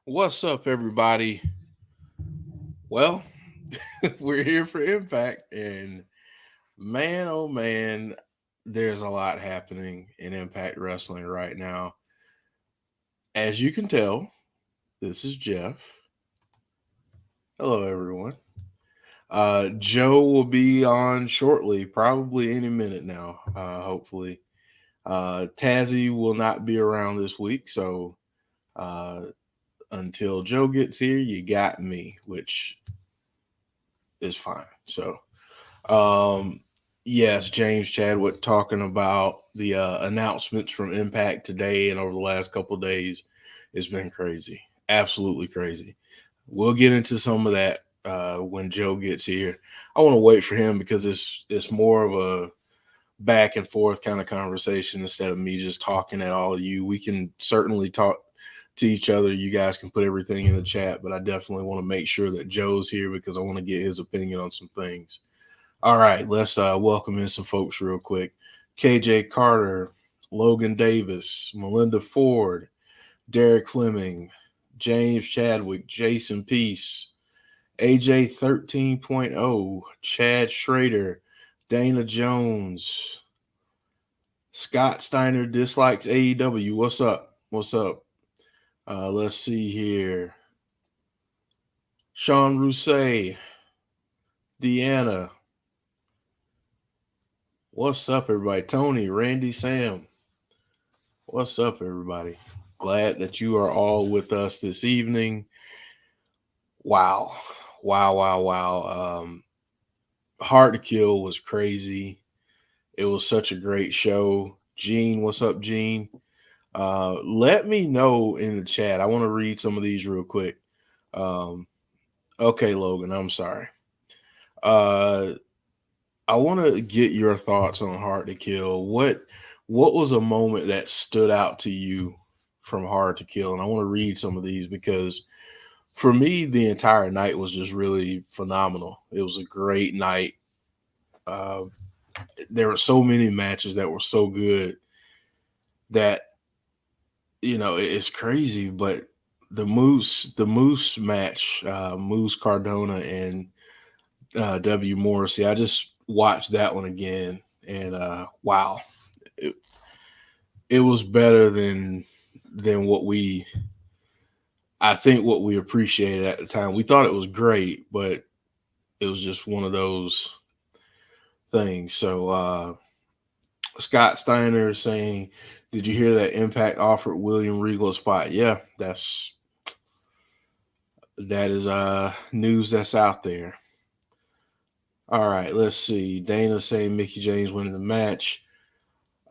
What's up, everybody? Well, we're here for Impact, and man, oh man, there's a lot happening in Impact Wrestling right now. As you can tell, this is Jeff. Hello, everyone. Joe will be on shortly, probably any minute now, hopefully. Tazzy will not be around this week, so uh, until Joe gets here, you got me, which is fine. So, yes, James Chadwick talking about the announcements from Impact today and over the last couple of days has been crazy, absolutely crazy. We'll get into some of that when Joe gets here. I want to wait for him because it's more of a back and forth kind of conversation instead of me just talking at all of you. We can certainly talk to each other. You guys can put everything in the chat, but I definitely want to make sure that Joe's here because I want to get his opinion on some things. All right, let's welcome in some folks real quick. KJ Carter, Logan Davis, Melinda Ford, Derek Fleming, James Chadwick, Jason Peace, AJ 13.0, Chad Schrader, Dana Jones, Scott Steiner dislikes AEW. What's up? What's up? Let's see here. Sean Rousset, Deanna. What's up, everybody? Tony, Randy, Sam. What's up, everybody? Glad that you are all with us this evening. Wow. Wow, wow, wow. Hard to Kill was crazy. It was such a great show. Gene, what's up, Gene? Let me know in the chat. I want to read some of these real quick. Um, okay, Logan, I'm sorry. I want to get your thoughts on Hard to Kill. What was a moment that stood out to you from Hard to Kill? And I want to read some of these because for me, the entire night was just really phenomenal. It was a great night. Uh, there were so many matches that were so good that it's crazy. But the Moose match, Moose Cardona and W Morrissey, I just watched that one again, and wow, it, it was better than what we appreciated at the time. We thought it was great, but it was just one of those things. So Scott Steiner saying, "Did you hear that Impact offered William Regal a spot?" Yeah, that is news that's out there. All right, let's see. Dana saying Mickey James winning the match.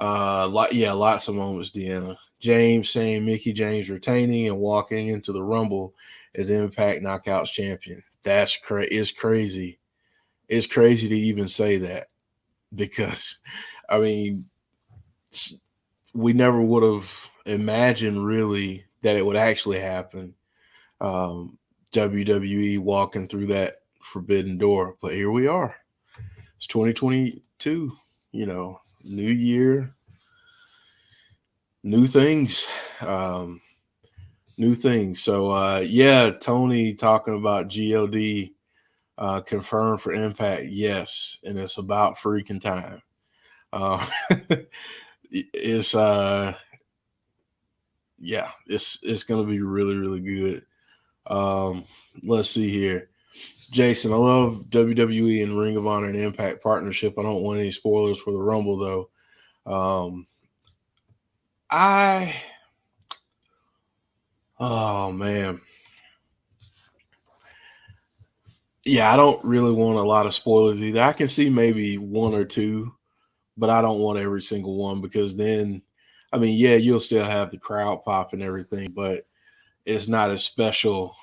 Lots of moments, Deanna. James saying Mickey James retaining and walking into the Rumble as Impact Knockouts champion. It's crazy. It's crazy to even say that because, I mean, we never would have imagined really that it would actually happen. WWE walking through that forbidden door, but here we are. It's 2022. New year, new things. New things. So Tony talking about GLD confirmed for Impact. Yes, and it's about freaking time. Uh, it's it's gonna be really, really good. Let's see here. Jason, I love WWE and Ring of Honor and Impact partnership. I don't want any spoilers for the Rumble though. I Oh man. Yeah, I don't really want a lot of spoilers either. I can see maybe one or two, but I don't want every single one because then, I mean, yeah, you'll still have the crowd pop and everything, but it's not as special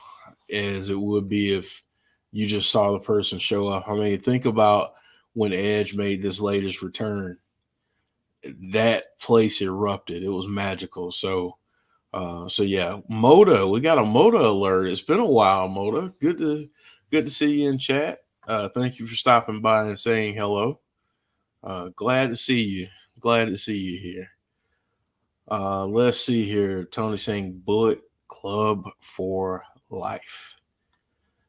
as it would be if you just saw the person show up. I mean, think about when Edge made this latest return. That place erupted. It was magical. So yeah, Moda, we got a Moda alert. It's been a while, Moda. Good to see you in chat. Thank you for stopping by and saying hello. Glad to see you. Glad to see you here. Let's see here. Tony saying Bullet Club for life.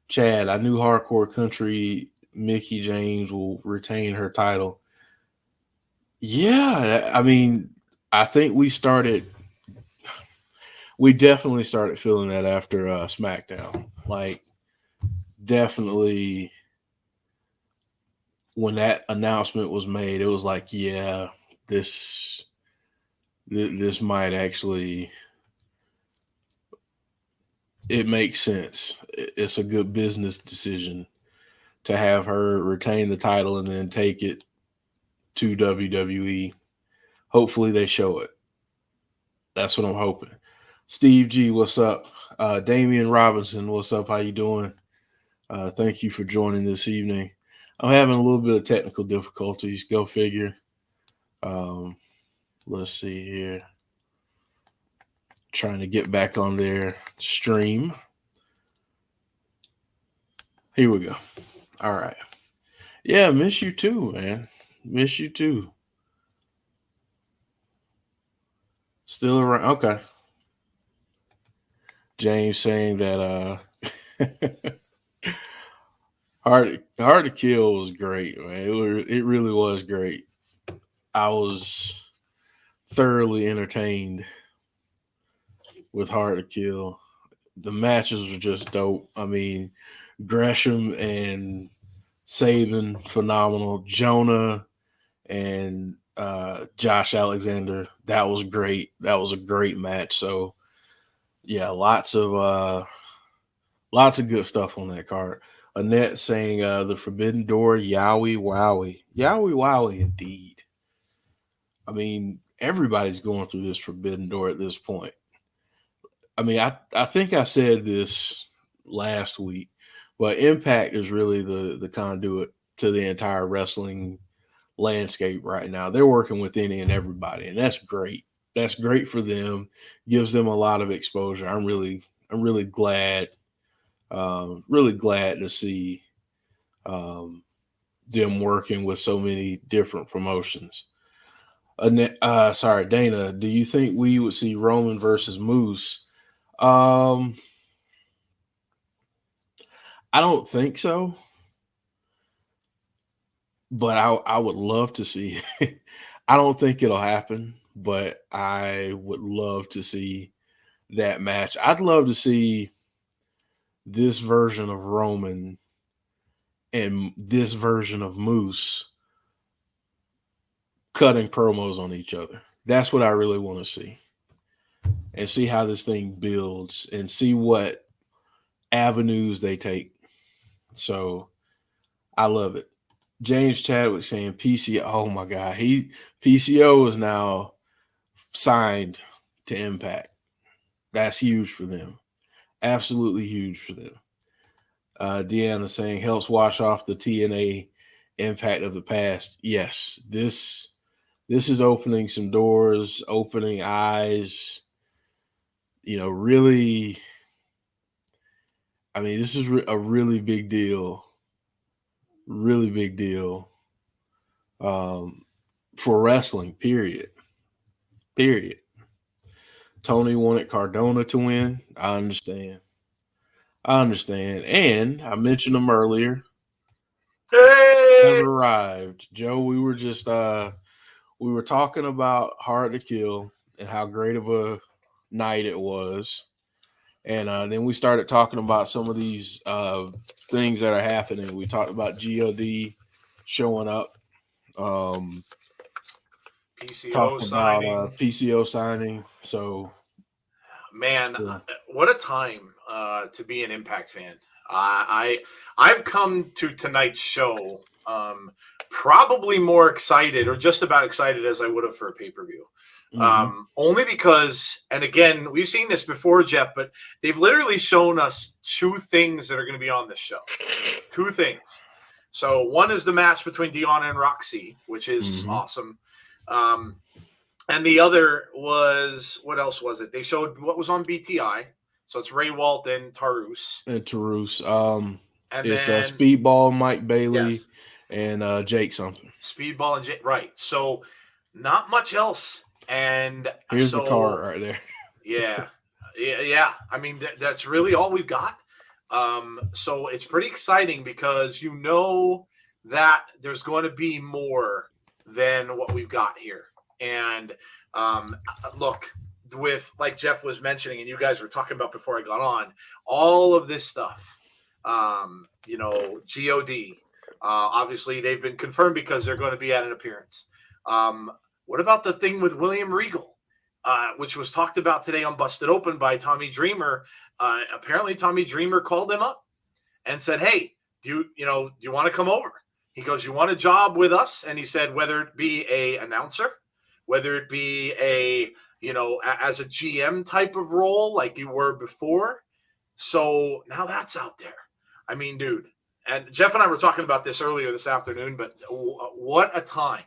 Chad, I knew Hardcore Country Mickey James will retain her title. Yeah, I mean, I think we definitely started feeling that after SmackDown. Like, definitely when that announcement was made, it was like, yeah, this might actually, it makes sense. It's a good business decision to have her retain the title and then take it to WWE. Hopefully they show it. That's what I'm hoping. Steve G, what's up? Damian Robinson, what's up? How you doing? Thank you for joining this evening. I'm having a little bit of technical difficulties. Go figure. Let's see here. Trying to get back on their stream. Here we go. All right. Yeah, miss you too, man. Miss you too. Still around. Okay. James saying that Hard to Kill was great, man. It really was great. I was thoroughly entertained with Hard to Kill. The matches were just dope. I mean, Gresham and Saban, phenomenal. Jonah and Josh Alexander. That was great. That was a great match. So yeah, lots of good stuff on that card. Annette saying the Forbidden Door, Yowie Wowie. Yowie Wowie indeed. I mean, everybody's going through this Forbidden Door at this point. I mean, I think I said this last week, but Impact is really the conduit to the entire wrestling landscape right now. They're working with any and everybody, and that's great. That's great for them. Gives them a lot of exposure. I'm really glad, really glad to see them working with so many different promotions. Sorry, Dana. Do you think we would see Roman versus Moose? Um, I don't think so, but I would love to see. I don't think it'll happen, but I would love to see that match. I'd love to see this version of Roman and this version of Moose cutting promos on each other. That's what I really want to see. And see how this thing builds and see what avenues they take. So I love it. James Chadwick saying PCO. Oh my God. PCO is now signed to Impact. That's huge for them. Absolutely huge for them. Deonna saying helps wash off the TNA impact of the past. Yes, this is opening some doors, opening eyes. Really. I mean, this is a really big deal. Really big deal for wrestling. Period. Period. Tony wanted Cardona to win. I understand. And I mentioned him earlier. Has Hey! arrived. Joe, we were talking about Hard to Kill and how great of a night it was. And then we started talking about some of these things that are happening. We talked about God showing up. PCO Talked about signing. PCO signing. So, Man, yeah. what a time to be an Impact fan. I've come to tonight's show probably more excited, or just about excited, as I would have for a pay-per-view. Mm-hmm. Only because, and again, we've seen this before, Jeff, but they've literally shown us two things that are going to be on this show. Two things. So one is the match between Deonna and Rok-C, which is awesome. And the other was, what else was it? They showed what was on BTI. So it's Rehwoldt and Taurus. And Taurus. And It's then Speedball, Mike Bailey, yes, and Jake something. Speedball and right. So not much else. And Here's the so card right there. yeah. I mean, that's really all we've got. So it's pretty exciting because you know that there's going to be more than what we've got here. And look, with like Jeff was mentioning, and you guys were talking about before I got on, all of this stuff, God, obviously they've been confirmed because they're going to be at an appearance. What about the thing with William Regal, which was talked about today on Busted Open by Tommy Dreamer? Apparently Tommy Dreamer called him up and said, hey, do you want to come over? He goes, you want a job with us? And he said, whether it be a announcer, whether it be as a GM type of role like you were before. So now that's out there. I mean, dude, and Jeff and I were talking about this earlier this afternoon, but what a time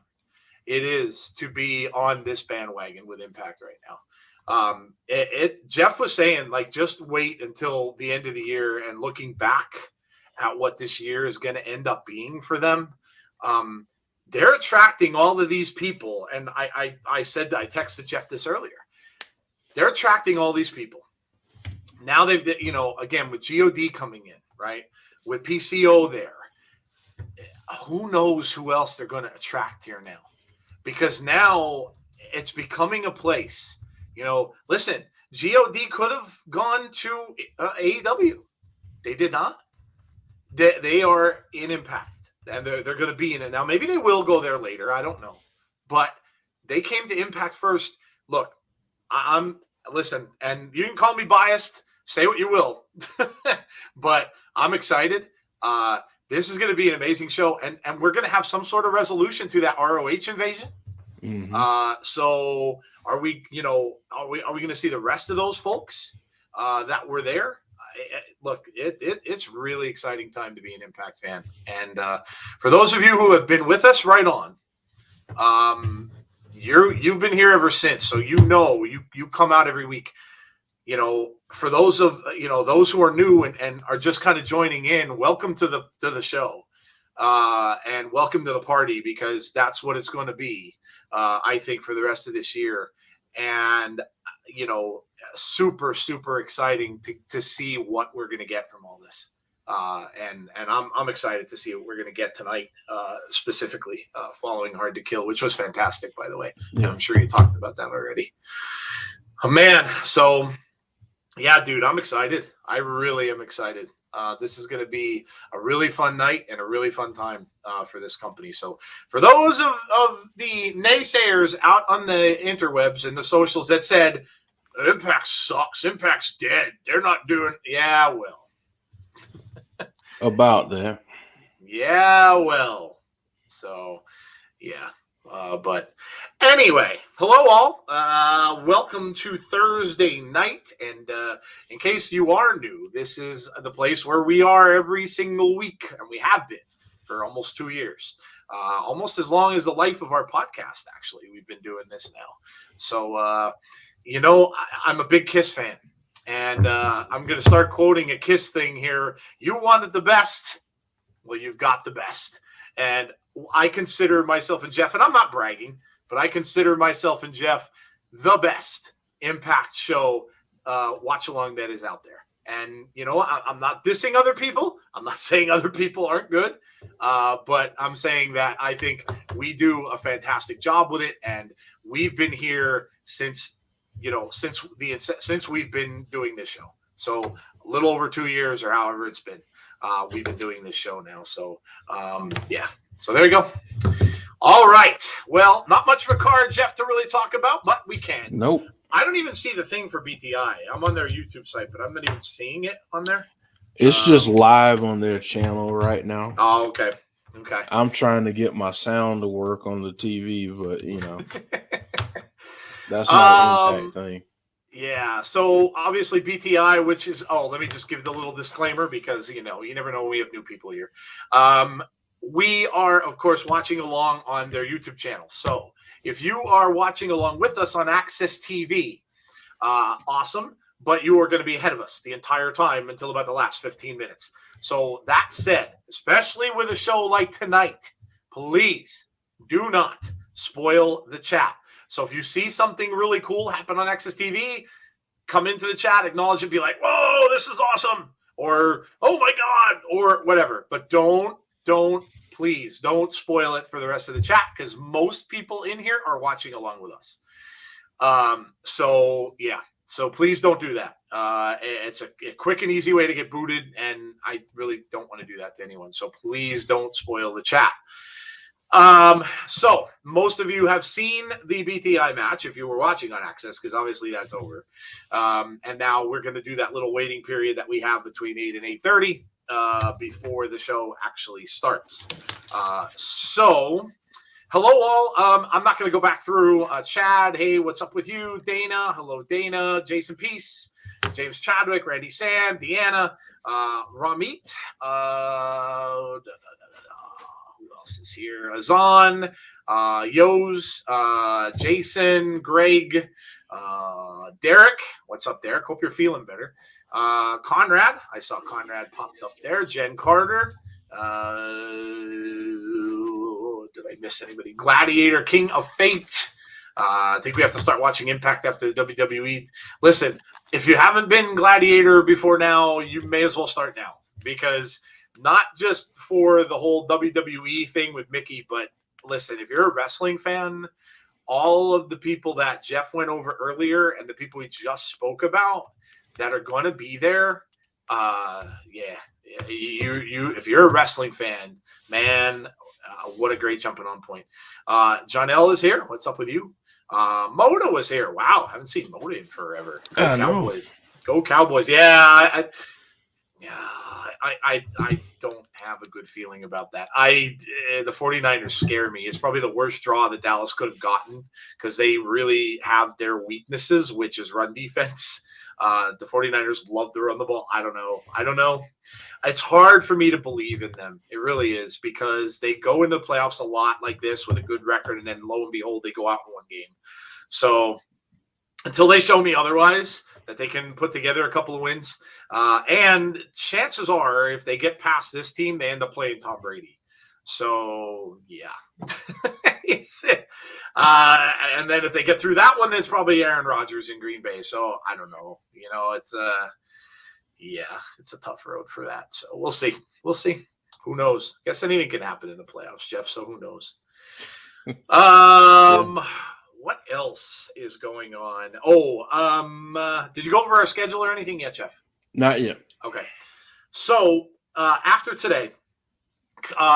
it is to be on this bandwagon with Impact right now. Jeff was saying, like, just wait until the end of the year and looking back at what this year is going to end up being for them. They're attracting all of these people. And I texted Jeff this earlier. They're attracting all these people. Now they've, again, with God coming in, right? With PCO there, who knows who else they're going to attract here now? Because now it's becoming a place, listen, God could have gone to AEW. They did not. They are in Impact. And they're going to be in it. Now, maybe they will go there later. I don't know. but they came to Impact first. Look, listen, and you can call me biased, say what you will, but I'm excited. This is going to be an amazing show, and we're going to have some sort of resolution to that ROH invasion. So are we going to see the rest of those folks that were there? Look, it's really exciting time to be an Impact fan. And for those of you who have been with us right on, you've been here ever since. So you come out every week. For those of those who are new and are just kind of joining in, welcome to the show. And welcome to the party, because that's what it's going to be, I think, for the rest of this year. And super, super exciting to see what we're going to get from all this. And I'm excited to see what we're going to get tonight, specifically following Hard to Kill, which was fantastic, by the way. Yeah. I'm sure you talked about that already. Oh, man. So, yeah, dude, I'm excited. I really am excited. This is going to be a really fun night and a really fun time for this company. So for those of the naysayers out on the interwebs and the socials that said, Impact sucks, Impact's dead, they're not doing, yeah, well. About that. Yeah, well. So, yeah. But anyway, hello all. Welcome to Thursday night. And in case you are new, this is the place where we are every single week, and we have been for almost 2 years, almost as long as the life of our podcast. Actually, we've been doing this now. So, I'm a big Kiss fan, and I'm going to start quoting a Kiss thing here. You wanted the best. Well, you've got the best. And I consider myself and Jeff, and I'm not bragging, but I consider myself and Jeff the best Impact show watch along that is out there. And, I'm not dissing other people. I'm not saying other people aren't good, but I'm saying that I think we do a fantastic job with it. And we've been here since we've been doing this show. So a little over 2 years, or however it's been. We've been doing this show now. So, yeah. So there you go. All right. Well, not much of a card, Jeff, to really talk about, but we can. Nope. I don't even see the thing for BTI. I'm on their YouTube site, but I'm not even seeing it on there. It's just live on their channel right now. Oh, okay. Okay. I'm trying to get my sound to work on the TV, but, that's not an Impact thing. Yeah, so obviously BTI, which is, let me just give the little disclaimer, because, you never know when we have new people here. We are, of course, watching along on their YouTube channel. So if you are watching along with us on Access TV, awesome, but you are going to be ahead of us the entire time until about the last 15 minutes. So that said, especially with a show like tonight, please do not spoil the chat. So if you see something really cool happen on Access TV, come into the chat, acknowledge it, be like, whoa, this is awesome, or, oh my God, or whatever. But please don't spoil it for the rest of the chat, because most people in here are watching along with us. So yeah, so please don't do that. It's a quick and easy way to get booted, and I really don't want to do that to anyone. So please don't spoil the chat. So most of you have seen the BTI match if you were watching on Access, because obviously that's over. And now we're going to do that little waiting period that we have between 8 and 8:30 before the show actually starts. So hello all. I'm not going to go back through Chad. Hey, what's up with you? Dana. Hello, Dana. Jason Peace. James Chadwick. Randy Sam. Deanna. Ramit. Is here Azan, Yos, Jason, Greg, Derek. What's up, Derek? Hope you're feeling better. Conrad, I saw Conrad popped up there. Jen Carter. Did I miss anybody? Gladiator, King of Fate. I think we have to start watching Impact after the WWE. Listen, if you haven't been Gladiator before now, you may as well start now, because not just for the whole WWE thing with Mickey, but listen, if you're a wrestling fan, all of the people that Jeff went over earlier and the people we just spoke about that are going to be there, you if you're a wrestling fan, man, What a great jumping on point. John L is here. What's up with you? Moda was here. Wow, haven't seen Moda in forever. Go Cowboys. Go Cowboys. Yeah, I don't have a good feeling about that. The 49ers scare me. It's probably the worst draw that Dallas could have gotten because they really have their weaknesses, which is run defense. The 49ers love to run the ball. I don't know. It's hard for me to believe in them. It really is, because they go into the playoffs a lot like this with a good record, and then lo and behold, they go out in one game. So until they show me otherwise, that they can put together a couple of wins, and chances are, if they get past this team, they end up playing Tom Brady. So yeah. And then if they get through that one, then it's probably Aaron Rodgers in Green Bay. So I don't know. It's a tough road for that. So we'll see. Who knows? I guess anything can happen in the playoffs, Jeff. So who knows? What else is going on? Did you go over our schedule or anything yet, Jeff? Not yet. Okay. So after today,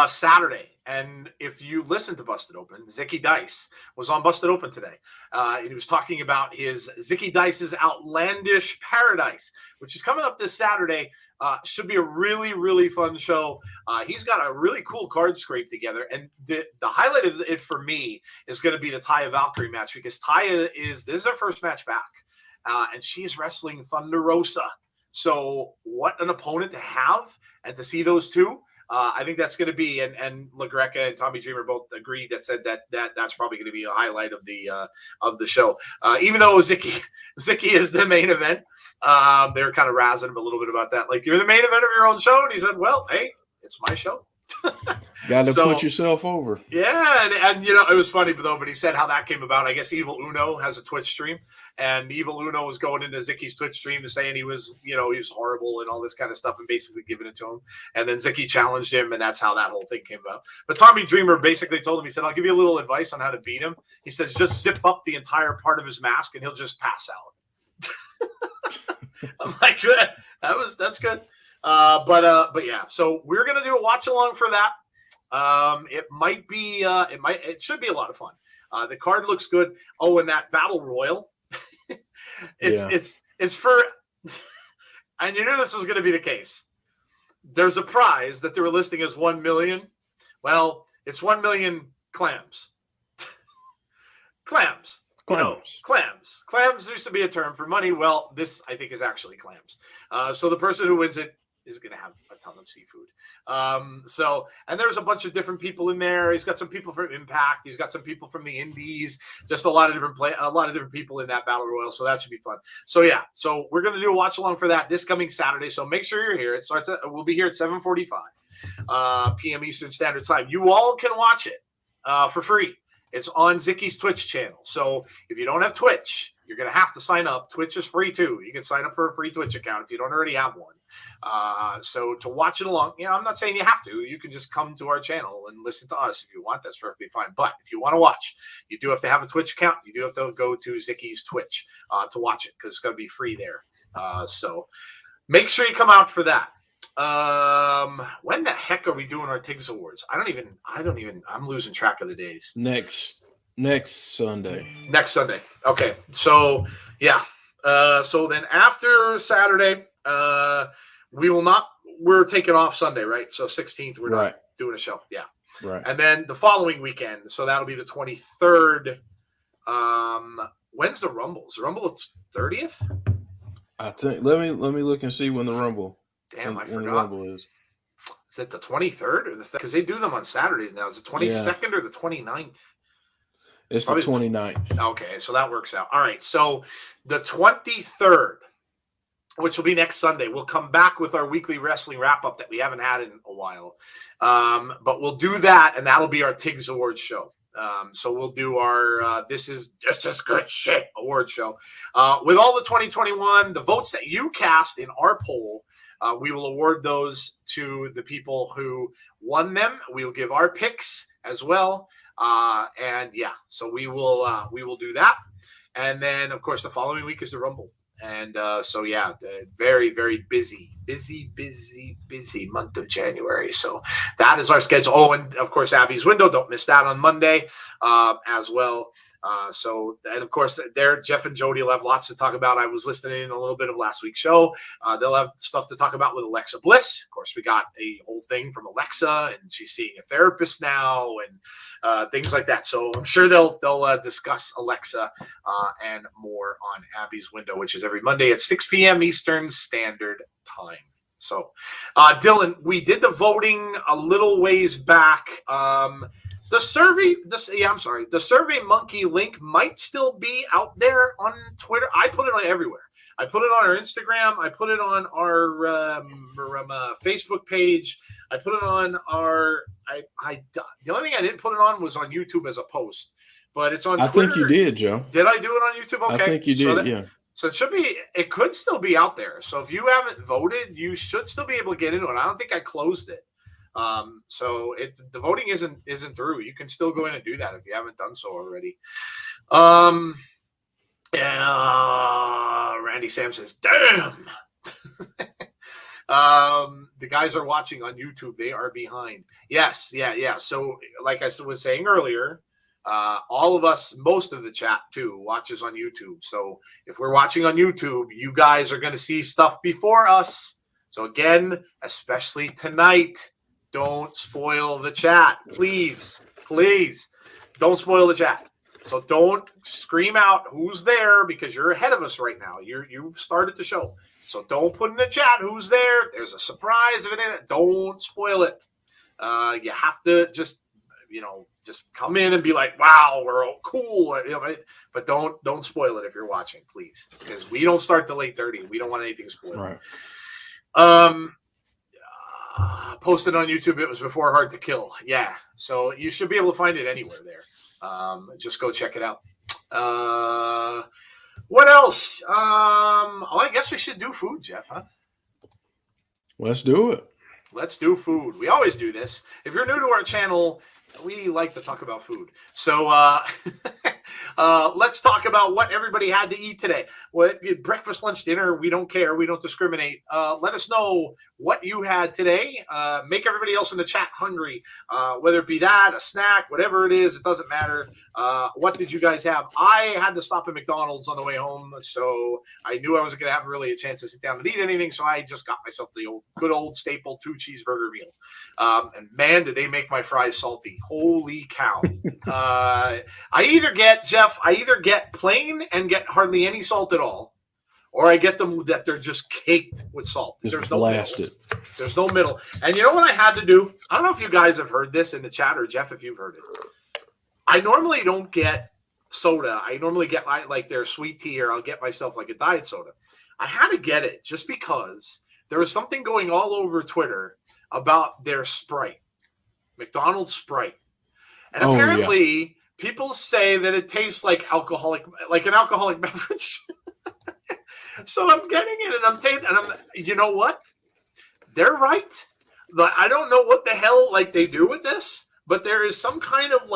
Saturday, and if you listen to Busted Open, Zicky Dice was on Busted Open today. He was talking about his Zicky Dice's Outlandish Paradise, which is coming up this Saturday. Should be a really, really fun show. He's got a really cool card scrape together. And the highlight of it for me is going to be the Taya Valkyrie match, because Taya this is her first match back. And she's wrestling Thunder Rosa. So what an opponent to have, and to see those two. I think that's going to be, and LaGreca and Tommy Dreamer both agreed that that's probably going to be a highlight of the show. Even though Zicky is the main event, they were kind of razzing him a little bit about that. Like, you're the main event of your own show, and he said, "Well, hey, it's my show." Got to put yourself over. Yeah, and it was funny, but he said how that came about. I guess Evil Uno has a Twitch stream, and Evil Uno was going into Zicky's Twitch stream and saying he was horrible and all this kind of stuff, and basically giving it to him. And then Zicky challenged him, and that's how that whole thing came about. But Tommy Dreamer basically told him, he said, "I'll give you a little advice on how to beat him." He says, "Just zip up the entire part of his mask, and he'll just pass out." I'm like, that's good. But yeah, so we're gonna do a watch along for that. It should be a lot of fun. The card looks good. Oh, and that battle royal, it's for, and you knew this was going to be the case. There's a prize that they were listing as 1 million. Well, it's 1 million clams. Clams. Clams used to be a term for money. Well, this, I think, is actually clams. So the person who wins it is going to have a ton of seafood. And there's a bunch of different people in there. He's got some people from Impact. He's got some people from the Indies. Just a lot of different people in that battle royal. So that should be fun. So yeah, so we're going to do a watch along for that this coming Saturday. So make sure you're here. It starts we'll be here at 7:45 p.m. Eastern Standard Time. You all can watch it for free. It's on Zicky's Twitch channel. So if you don't have Twitch, you're going to have to sign up. Twitch is free too. You can sign up for a free Twitch account if you don't already have one. So to watch it along, I'm not saying you have to. You can just come to our channel and listen to us if you want. That's perfectly fine. But if you want to watch, you do have to have a Twitch account. You do have to go to Zicky's Twitch to watch it, because it's going to be free there. So make sure you come out for that. When the heck are we doing our Tigs Awards? I'm losing track of the days. Next Sunday. Next Sunday. Okay. So yeah. So then after Saturday, we're taking off Sunday, right? So 16th, we're not doing a show. Yeah. Right. And then the following weekend, so that'll be the 23rd. When's the Rumble? Is the Rumble 30th? I think, let me look and see when the Rumble. Damn, I forgot. When the Rumble is. Is it the 23rd or the because they do them on Saturdays now? Is it 22nd or the 29th? It's probably the 29th. Okay, so that works out. All right, so the 23rd, which will be next Sunday, we'll come back with our weekly wrestling wrap-up that we haven't had in a while. But we'll do that, and that'll be our Tigs Awards show. So we'll do our This Is Good Shit award show. With all the 2021, the votes that you cast in our poll, we will award those to the people who won them. We'll give our picks as well. And yeah, so we will do that. And then, of course, the following week is the Rumble. And so, yeah, very, very busy month of January. So that is our schedule. Oh, and of course, Abby's Window. Don't miss that on Monday as well. And of course, there, Jeff and Jody will have lots to talk about. I was listening in a little bit of last week's show. They'll have stuff to talk about with Alexa Bliss. Of course, we got a whole thing from Alexa, and she's seeing a therapist now, and things like that. So I'm sure they'll discuss Alexa and more on Abby's Window, which is every Monday at 6 p.m. Eastern Standard Time. So, Dylan, we did the voting a little ways back. The Survey Monkey link might still be out there on Twitter. I put it on everywhere. I put it on our Instagram. I put it on our Facebook page. I put it on our. The only thing I didn't put it on was on YouTube as a post, but it's on Twitter. I think you did, Joe. Did I do it on YouTube? Okay, I think you did. Yeah. So it should be. It could still be out there. So if you haven't voted, you should still be able to get into it. I don't think I closed it. So the voting isn't through. You can still go in and do that if you haven't done so already. Randy Sam says, "Damn." The guys are watching on YouTube. They are behind. Yes, yeah. So like I was saying earlier, all of us, most of the chat too, watches on YouTube. So if we're watching on YouTube, you guys are going to see stuff before us. So again, especially tonight, don't spoil the chat. Please don't spoil the chat. So don't scream out who's there because you're ahead of us right now. You've started the show. So don't put in the chat who's there. There's a surprise of it. Don't spoil it. You have to just come in and be like, wow, we're all cool. But don't spoil it if you're watching, please. Because we don't start till 8:30. We don't want anything spoiled. Right. Posted on YouTube. It was before Hard to Kill. Yeah. So you should be able to find it anywhere there. Just go check it out. What else? I guess we should do food, Jeff, huh? Let's do it. Let's do food. We always do this. If you're new to our channel, we like to talk about food. So let's talk about what everybody had to eat today. What breakfast, lunch, dinner, we don't care. We don't discriminate. Let us know what you had today. Make everybody else in the chat hungry, whether it be that, a snack, whatever it is, it doesn't matter. What did you guys have? I had to stop at McDonald's on the way home, so I knew I wasn't going to have really a chance to sit down and eat anything, so I just got myself the good old staple 2-cheeseburger meal. And man, did they make my fries salty. Holy cow. I either get plain and get hardly any salt at all, or I get them that they're just caked with salt. There's no middle. There's no middle. And you know what I had to do? I don't know if you guys have heard this in the chat, or Jeff, if you've heard it. I normally don't get soda. I normally get like their sweet tea, or I'll get myself like a diet soda. I had to get it just because there was something going all over Twitter about their Sprite, McDonald's Sprite. And apparently people say that it tastes like an alcoholic beverage. So I'm getting it, and I'm you know what? They're right. I don't know what the hell they do with this, but there is some kind of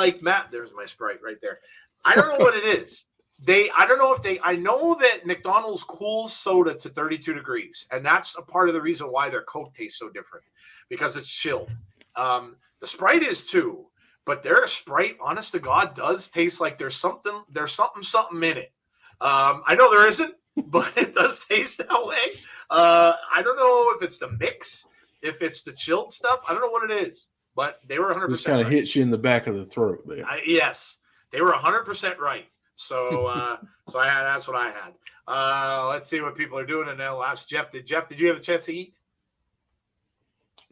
there's my Sprite right there. I don't know what it is. I know that McDonald's cools soda to 32 degrees, and that's a part of the reason why their Coke tastes so different, because it's chilled. The Sprite is too, but their Sprite, honest to God, does taste like there's something in it. I know there isn't, but it does taste that way. I don't know if it's the mix, if it's the chilled stuff. I don't know what it is, but they were 100%. Just kind of hits you in the back of the throat there. Yes, they were 100% right. So, that's what I had. Let's see what people are doing, and then I'll ask Jeff. Did you have a chance to eat?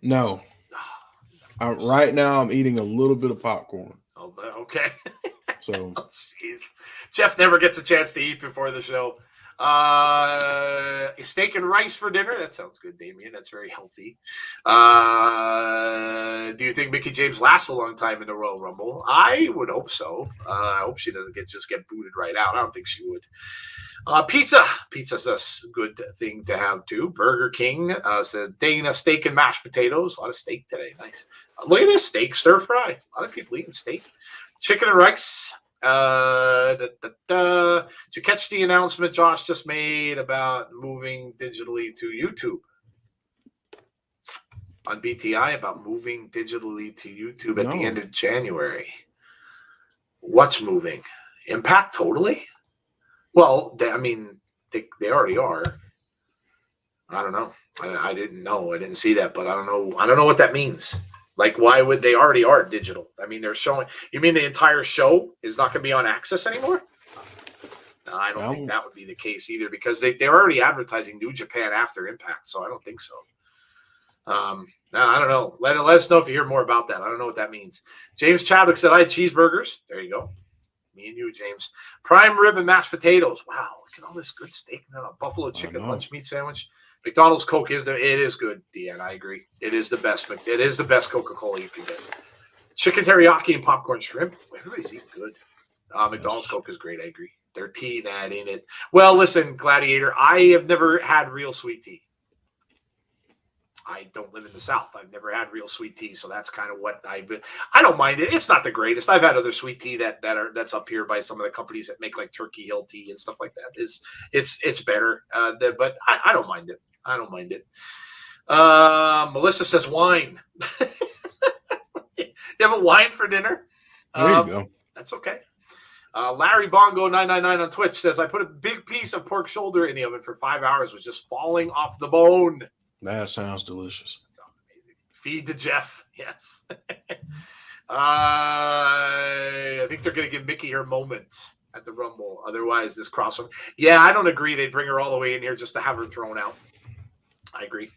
No. Right now, I'm eating a little bit of popcorn. Oh, okay. So, jeez, Jeff never gets a chance to eat before the show. Steak and rice for dinner. That sounds good, Damien. That's very healthy. Do you think Mickie James lasts a long time in the Royal Rumble? I would hope so. I hope she doesn't get booted right out. I don't think she would. Pizza's a good thing to have too. Burger King says Dana steak and mashed potatoes. A lot of steak today. Nice. Look at this steak stir fry. A lot of people eating steak. Chicken and rice. did you catch the announcement Josh just made about moving digitally to YouTube? On BTI about moving digitally to YouTube at the end of January. What's moving? Impact totally? Well, they already are. I don't know. I didn't know. I didn't see that, but I don't know. I don't know what that means. Like, why would they already are digital? I mean, they're showing. You mean the entire show is not going to be on Access anymore? No, I don't think that would be the case either, because they're already advertising New Japan after Impact, so I don't think so. I don't know. Let us know if you hear more about that. I don't know what that means. James Chadwick said, I had cheeseburgers. There you go. Me and you, James. Prime rib and mashed potatoes. Wow, look at all this good steak and then a buffalo chicken lunch meat sandwich. McDonald's Coke it is good, Deanna. I agree. It is the best. It is the best Coca-Cola you can get. Chicken teriyaki and popcorn shrimp. Everybody's eating good. McDonald's Coke is great. I agree. Their tea, that ain't it. Well, listen, Gladiator, I have never had real sweet tea. I don't live in the South. I've never had real sweet tea, so that's kind of what I don't mind it. It's not the greatest. I've had other sweet tea that's up here by some of the companies that make like Turkey Hill tea and stuff like that. It's better, but I don't mind it. I don't mind it. Melissa says wine. You have a wine for dinner? There you go. That's okay. Larry Bongo 999 on Twitch says, I put a big piece of pork shoulder in the oven for 5 hours. It was just falling off the bone. That sounds delicious. That sounds amazing. Feed to Jeff. Yes. I think they're going to give Mickey her moment at the Rumble. Otherwise, this crossover. Yeah, I don't agree. They'd bring her all the way in here just to have her thrown out. I agree.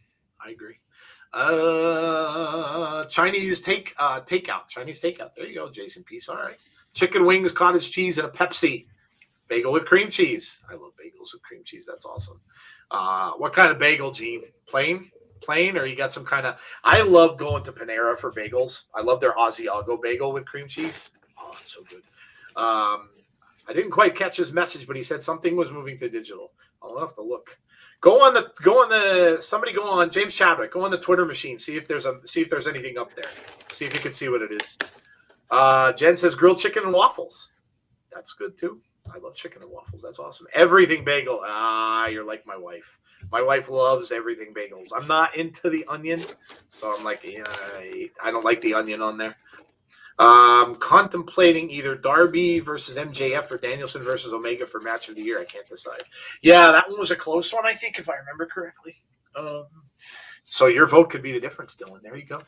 Chinese takeout. Chinese takeout. There you go, Jason Peace. All right. Chicken wings, cottage cheese, and a Pepsi. Bagel with cream cheese. I love bagels with cream cheese. That's awesome. What kind of bagel, Gene? Plain, or you got some kind of? I love going to Panera for bagels. I love their Asiago bagel with cream cheese. Oh, it's so good. I didn't quite catch his message, but he said something was moving to digital. I'll have to look. Somebody go on James Chadwick. Go on the Twitter machine. See if there's anything up there. See if you can see what it is. Jen says grilled chicken and waffles. That's good too. I love chicken and waffles. That's awesome. Everything bagel. You're like my wife. My wife loves everything bagels. I'm not into the onion, so I'm like, yeah, I don't like the onion on there. Contemplating either Darby versus MJF or Danielson versus Omega for match of the year. I can't decide. Yeah, that one was a close one, I think, if I remember correctly. So your vote could be the difference, Dylan. There you go.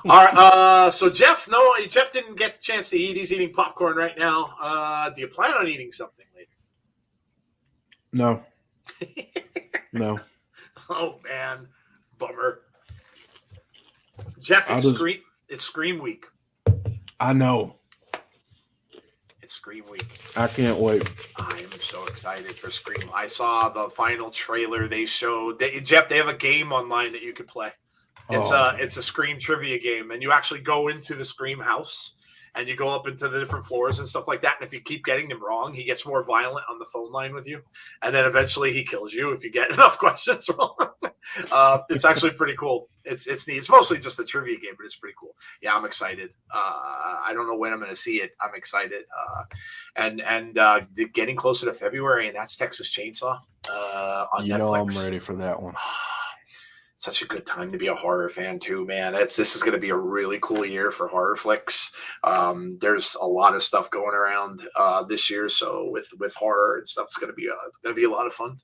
All right. So Jeff didn't get the chance to eat. He's eating popcorn right now. Do you plan on eating something later? No. No. Oh man, bummer. Jeff, it's Scream Week. I know. It's Scream Week. I can't wait. I am so excited for Scream. I saw the final trailer they showed. Jeff, they have a game online that you could play. It's a Scream trivia game, and you actually go into the Scream house, and you go up into the different floors and stuff like that. And if you keep getting them wrong, he gets more violent on the phone line with you, and then eventually he kills you if you get enough questions wrong. It's actually pretty cool. It's neat. It's mostly just a trivia game, but it's pretty cool. Yeah, I'm excited. I don't know when I'm going to see it. I'm excited. And getting closer to February, and that's Texas Chainsaw on Netflix. I'm ready for that one. Such a good time to be a horror fan too, man. This is going to be a really cool year for horror flicks. There's a lot of stuff going around this year, so with horror and stuff, it's going to be a lot of fun.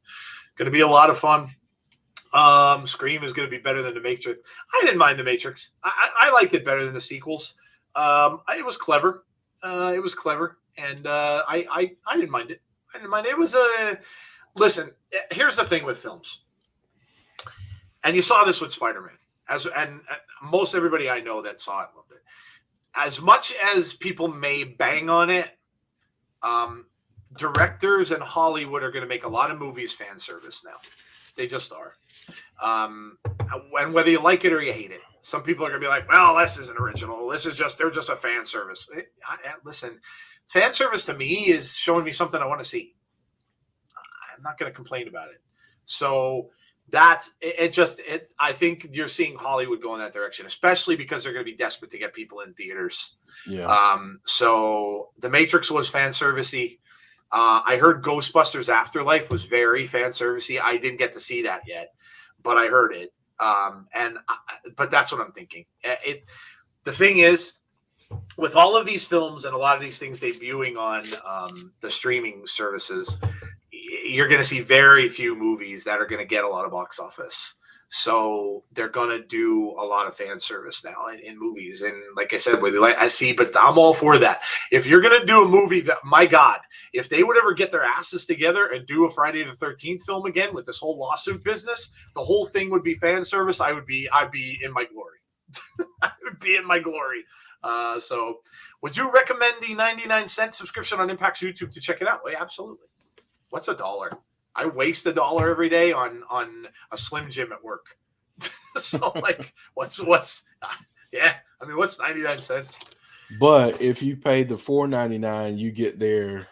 Scream is going to be better than The Matrix. I didn't mind The Matrix. I liked it better than the sequels. It was clever. And I didn't mind it. It was listen. Here's the thing with films. And you saw this with Spider-Man, and most everybody I know that saw it loved it. As much as people may bang on it, directors in Hollywood are going to make a lot of movies fan service now. They just are. And whether you like it or you hate it, some people are going to be like, "Well, this isn't original. They're just a fan service." Listen, fan service to me is showing me something I want to see. I'm not going to complain about it. So. That's it. I think you're seeing Hollywood go in that direction, especially because they're going to be desperate to get people in theaters. Yeah. So The Matrix was fan servicey. I heard Ghostbusters Afterlife was very fan servicey. I didn't get to see that yet, but I heard it. But that's what I'm thinking. The thing is, with all of these films and a lot of these things debuting on the streaming services, you're going to see very few movies that are going to get a lot of box office. So they're going to do a lot of fan service now in movies. And like I said, whether I see, but I'm all for that. If you're going to do a movie, my God, if they would ever get their asses together and do a Friday the 13th film again with this whole lawsuit business, the whole thing would be fan service. I'd be in my glory. I would be in my glory. So would you recommend the 99-cent subscription on Impact's YouTube to check it out? Well, yeah, absolutely. What's $1? I waste $1 every day on a Slim Jim at work. So like, what's 99 cents? But if you pay the $4.99, you get their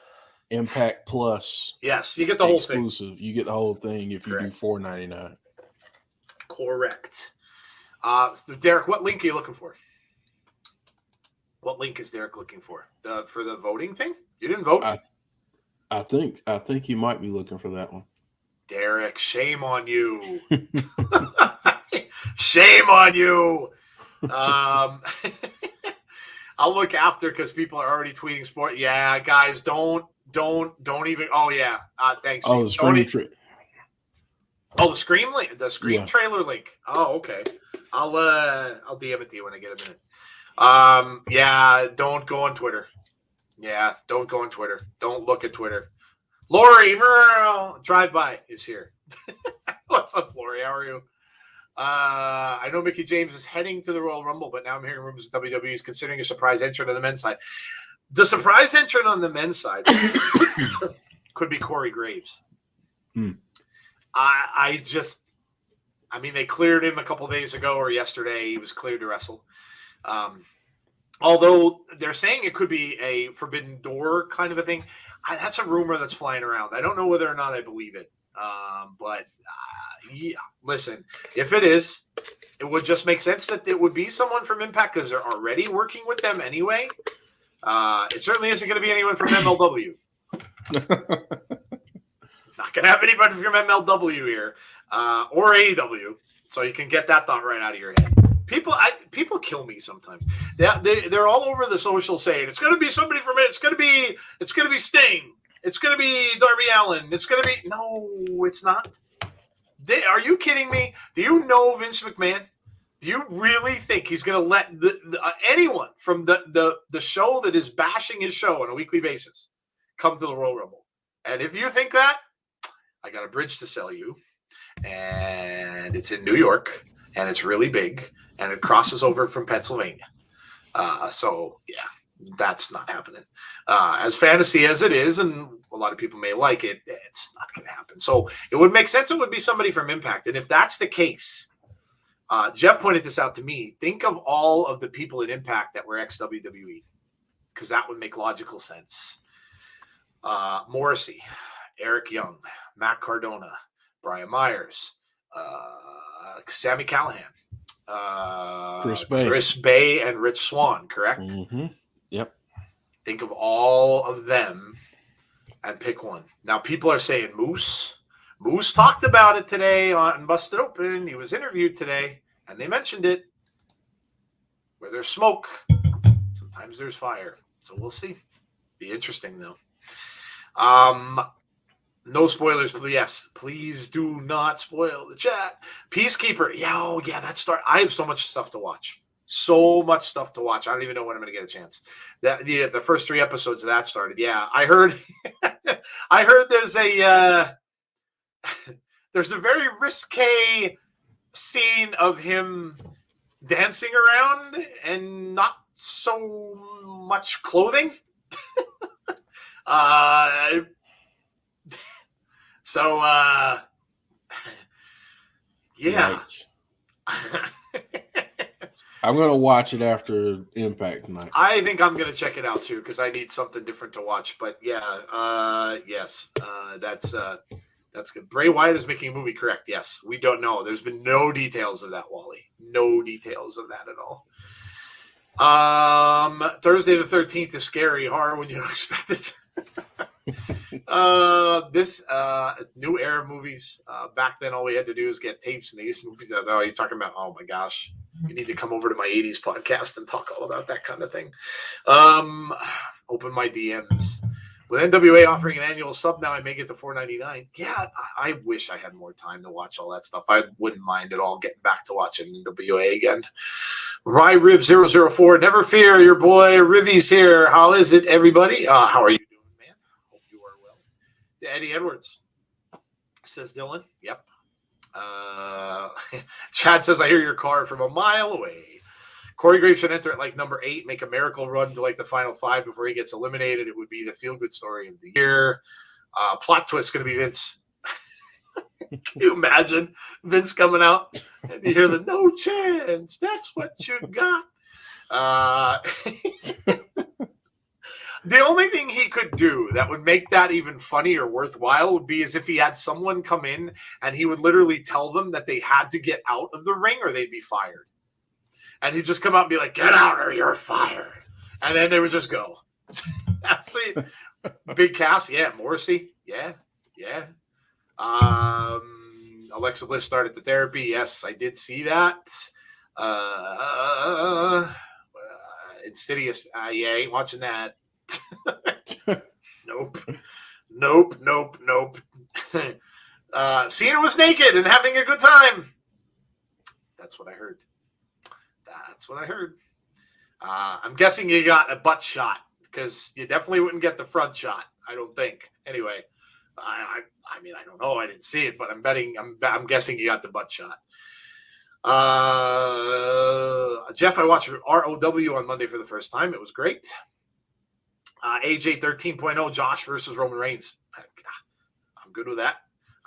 Impact Plus. Yes, you get the whole exclusive. thing. You get the whole thing if you Correct. do $4.99. Correct. So Derek, what link are you looking for? What link is Derek looking for? For the voting thing? You didn't vote? I think you might be looking for that one. Derek, shame on you. Shame on you. I'll look after because people are already tweeting sport. Yeah, guys, don't even. Oh yeah, thanks. Oh, the Scream the Scream link, the Scream trailer link. Oh, okay. I'll DM it to you when I get a minute. Yeah, don't go on Twitter. Yeah, don't go on Twitter. Don't look at Twitter. Lori, drive by is here. What's up, Lori? How are you? I know Mickie James is heading to the Royal Rumble, but now I'm hearing rumors that WWE is considering a surprise entrant on the men's side. The surprise entrant on the men's side could be Corey Graves. I mean, they cleared him a couple days ago or yesterday. He was cleared to wrestle. Although they're saying it could be a Forbidden Door kind of a thing. That's a rumor that's flying around. I don't know whether or not I believe it. But yeah, listen, if it is, it would just make sense that it would be someone from Impact because they're already working with them anyway. It certainly isn't going to be anyone from MLW. Not going to have anybody from MLW here or AEW. So you can get that thought right out of your head. People kill me sometimes. They're all over the social saying it's going to be somebody from it. It's going to be Sting. It's going to be Darby Allin. It's going to be no. It's not. Are you kidding me? Do you know Vince McMahon? Do you really think he's going to let anyone from the show that is bashing his show on a weekly basis come to the Royal Rumble? And if you think that, I got a bridge to sell you, and it's in New York, and it's really big. And it crosses over from Pennsylvania. So, yeah, that's not happening. As fantasy as it is, and a lot of people may like it, it's not going to happen. So it would make sense it would be somebody from Impact. And if that's the case, Jeff pointed this out to me. Think of all of the people at Impact that were ex-WWE, because that would make logical sense. Morrissey, Eric Young, Matt Cardona, Brian Myers, Sami Callihan. Chris Bay and Rich Swann, correct? Mm-hmm. Yep. Think of all of them and pick one. Now, people are saying Moose. Moose talked about it today on Busted Open. He was interviewed today, and they mentioned it. Where there's smoke, sometimes there's fire. So we'll see. Be interesting, though. No spoilers, but yes, please do not spoil the chat. Peacekeeper, I have so much stuff to watch. So much stuff to watch. I don't even know when I'm going to get a chance. The first 3 episodes of that started. Yeah, I heard. I heard there's a very risque scene of him dancing around and not so much clothing. So, yeah. I'm going to watch it after Impact tonight. I think I'm going to check it out, too, because I need something different to watch. But, yeah, yes, that's good. Bray Wyatt is making a movie, correct? Yes. We don't know. There's been no details of that, Wally. No details of that at all. Thursday the 13th is scary. Horror when you don't expect it. This new era of movies. Back then, all we had to do is get tapes and these movies. Oh, you're talking about? Oh my gosh, you need to come over to my '80s podcast and talk all about that kind of thing. Open my DMs. With NWA offering an annual sub now, I may get to $4.99. Yeah, I wish I had more time to watch all that stuff. I wouldn't mind at all getting back to watching NWA again. RyRiv004, never fear, your boy Rivy's here. How is it, everybody? How are you doing, man? Hope you are well. Eddie Edwards, says Dylan. Yep. Chad says, I hear your car from a mile away. Corey Graves should enter at like number 8, make a miracle run to like the final 5 before he gets eliminated. It would be the feel-good story of the year. Plot twist going to be Vince. Can you imagine Vince coming out and you hear the no chance? That's what you got. The only thing he could do that would make that even funny or worthwhile would be as if he had someone come in and he would literally tell them that they had to get out of the ring or they'd be fired. And he'd just come out and be like, get out or you're fired. And then they would just go. Actually, Big Cass, yeah. Morrissey, yeah. Alexa Bliss started the therapy. Yes, I did see that. Insidious, yeah, ain't watching that. Nope. Cena was naked and having a good time. That's what I heard. I'm guessing you got a butt shot because you definitely wouldn't get the front shot. I don't think. Anyway, I mean, I don't know. I didn't see it, but I'm betting. I'm guessing you got the butt shot. Jeff, I watched ROW on Monday for the first time. It was great. AJ 13.0, Josh versus Roman Reigns. I'm good with that.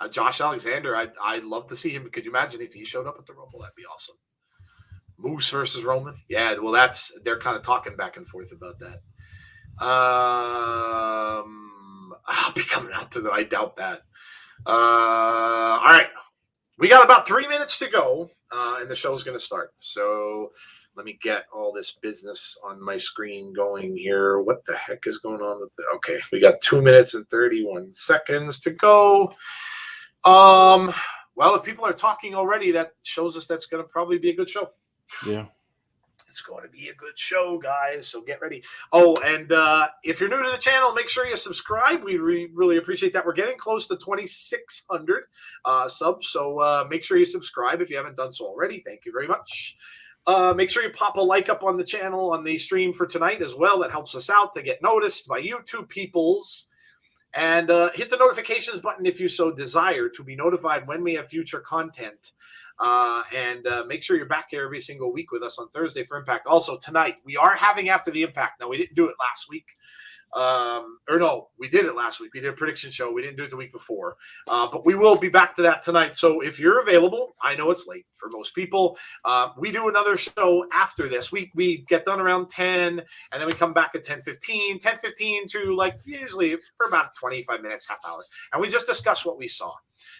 Josh Alexander, I'd love to see him. Could you imagine if he showed up at the Rumble? That'd be awesome. Moose versus Roman. Yeah, well, they're kind of talking back and forth about that. I'll be coming out to them. I doubt that. All right. We got about 3 minutes to go, and the show's going to start. So let me get all this business on my screen going here. What the heck is going on with it? Okay, we got 2 minutes and 31 seconds to go. Well, if people are talking already, that shows us that's going to probably be a good show. Yeah. It's going to be a good show, guys, so get ready. Oh, and if you're new to the channel, make sure you subscribe. We really appreciate that. We're getting close to 2,600 subs, so make sure you subscribe if you haven't done so already. Thank you very much. Make sure you pop a like up on the channel, on the stream for tonight as well. That helps us out to get noticed by YouTube peoples. And hit the notifications button if you so desire to be notified when we have future content. And make sure you're back here every single week with us on Thursday for Impact. Also, tonight, we are having After the Impact. Now, we didn't do it last week. Or no, we did it last week. We did a prediction show. We didn't do it the week before. But we will be back to that tonight. So if you're available, I know it's late for most people. We do another show after this. We get done around 10, and then we come back at 10:15 to like usually for about 25 minutes, half hour. And we just discuss what we saw.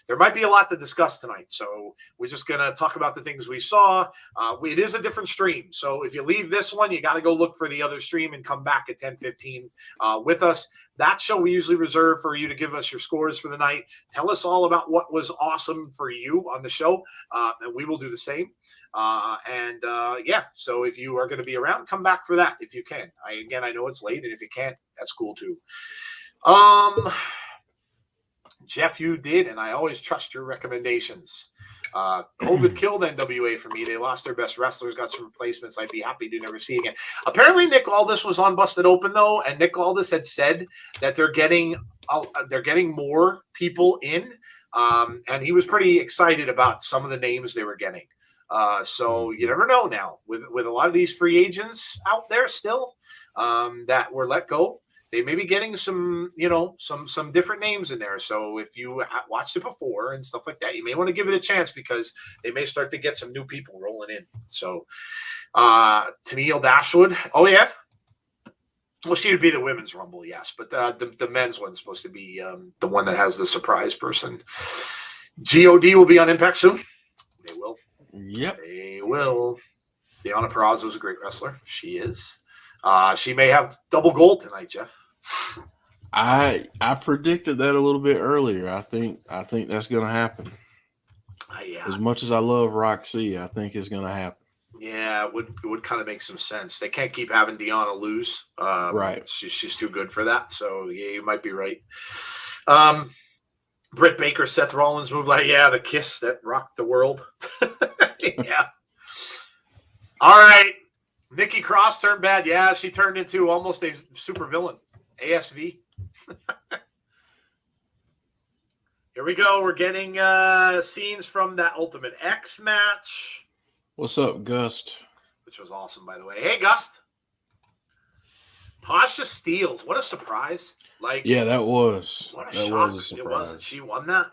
There might be a lot to discuss tonight, so we're just going to talk about the things we saw. It is a different stream, so if you leave this one, you got to go look for the other stream and come back at 10:15 with us. That show we usually reserve for you to give us your scores for the night. Tell us all about what was awesome for you on the show, and we will do the same. Yeah, so if you are going to be around, come back for that if you can. I know it's late, and if you can't, that's cool too. Jeff, you did, and I always trust your recommendations. COVID killed NWA for me. They lost their best wrestlers, got some replacements I'd be happy to never see again. Apparently, Nick Aldis was on Busted Open, though, and Nick Aldis had said that they're getting more people in, and he was pretty excited about some of the names they were getting. So you never know now. With a lot of these free agents out there still that were let go, they may be getting some different names in there. So if you watched it before and stuff like that, you may want to give it a chance because they may start to get some new people rolling in. So Tennille Dashwood. Oh, yeah. Well, she would be the women's Rumble, yes. But the men's one's supposed to be the one that has the surprise person. GOD will be on Impact soon. They will. Yep. They will. Deonna Purrazzo is a great wrestler. She is. She may have double gold tonight, Jeff. I predicted that a little bit earlier. I think that's going to happen. Yeah. As much as I love Rok-C, I think it's going to happen. Yeah, it would kind of make some sense. They can't keep having Deonna lose. Right. She's too good for that. So yeah, you might be right. Britt Baker, Seth Rollins move like, yeah, the kiss that rocked the world. Yeah. All right. Nikki Cross turned bad. Yeah, she turned into almost a super villain. ASV. Here we go. We're getting scenes from that Ultimate X match. What's up, Gust? Which was awesome, by the way. Hey, Gust. Tasha Steelz. What a surprise. Like, yeah, that was. What a that shock was a surprise. it was that she won that.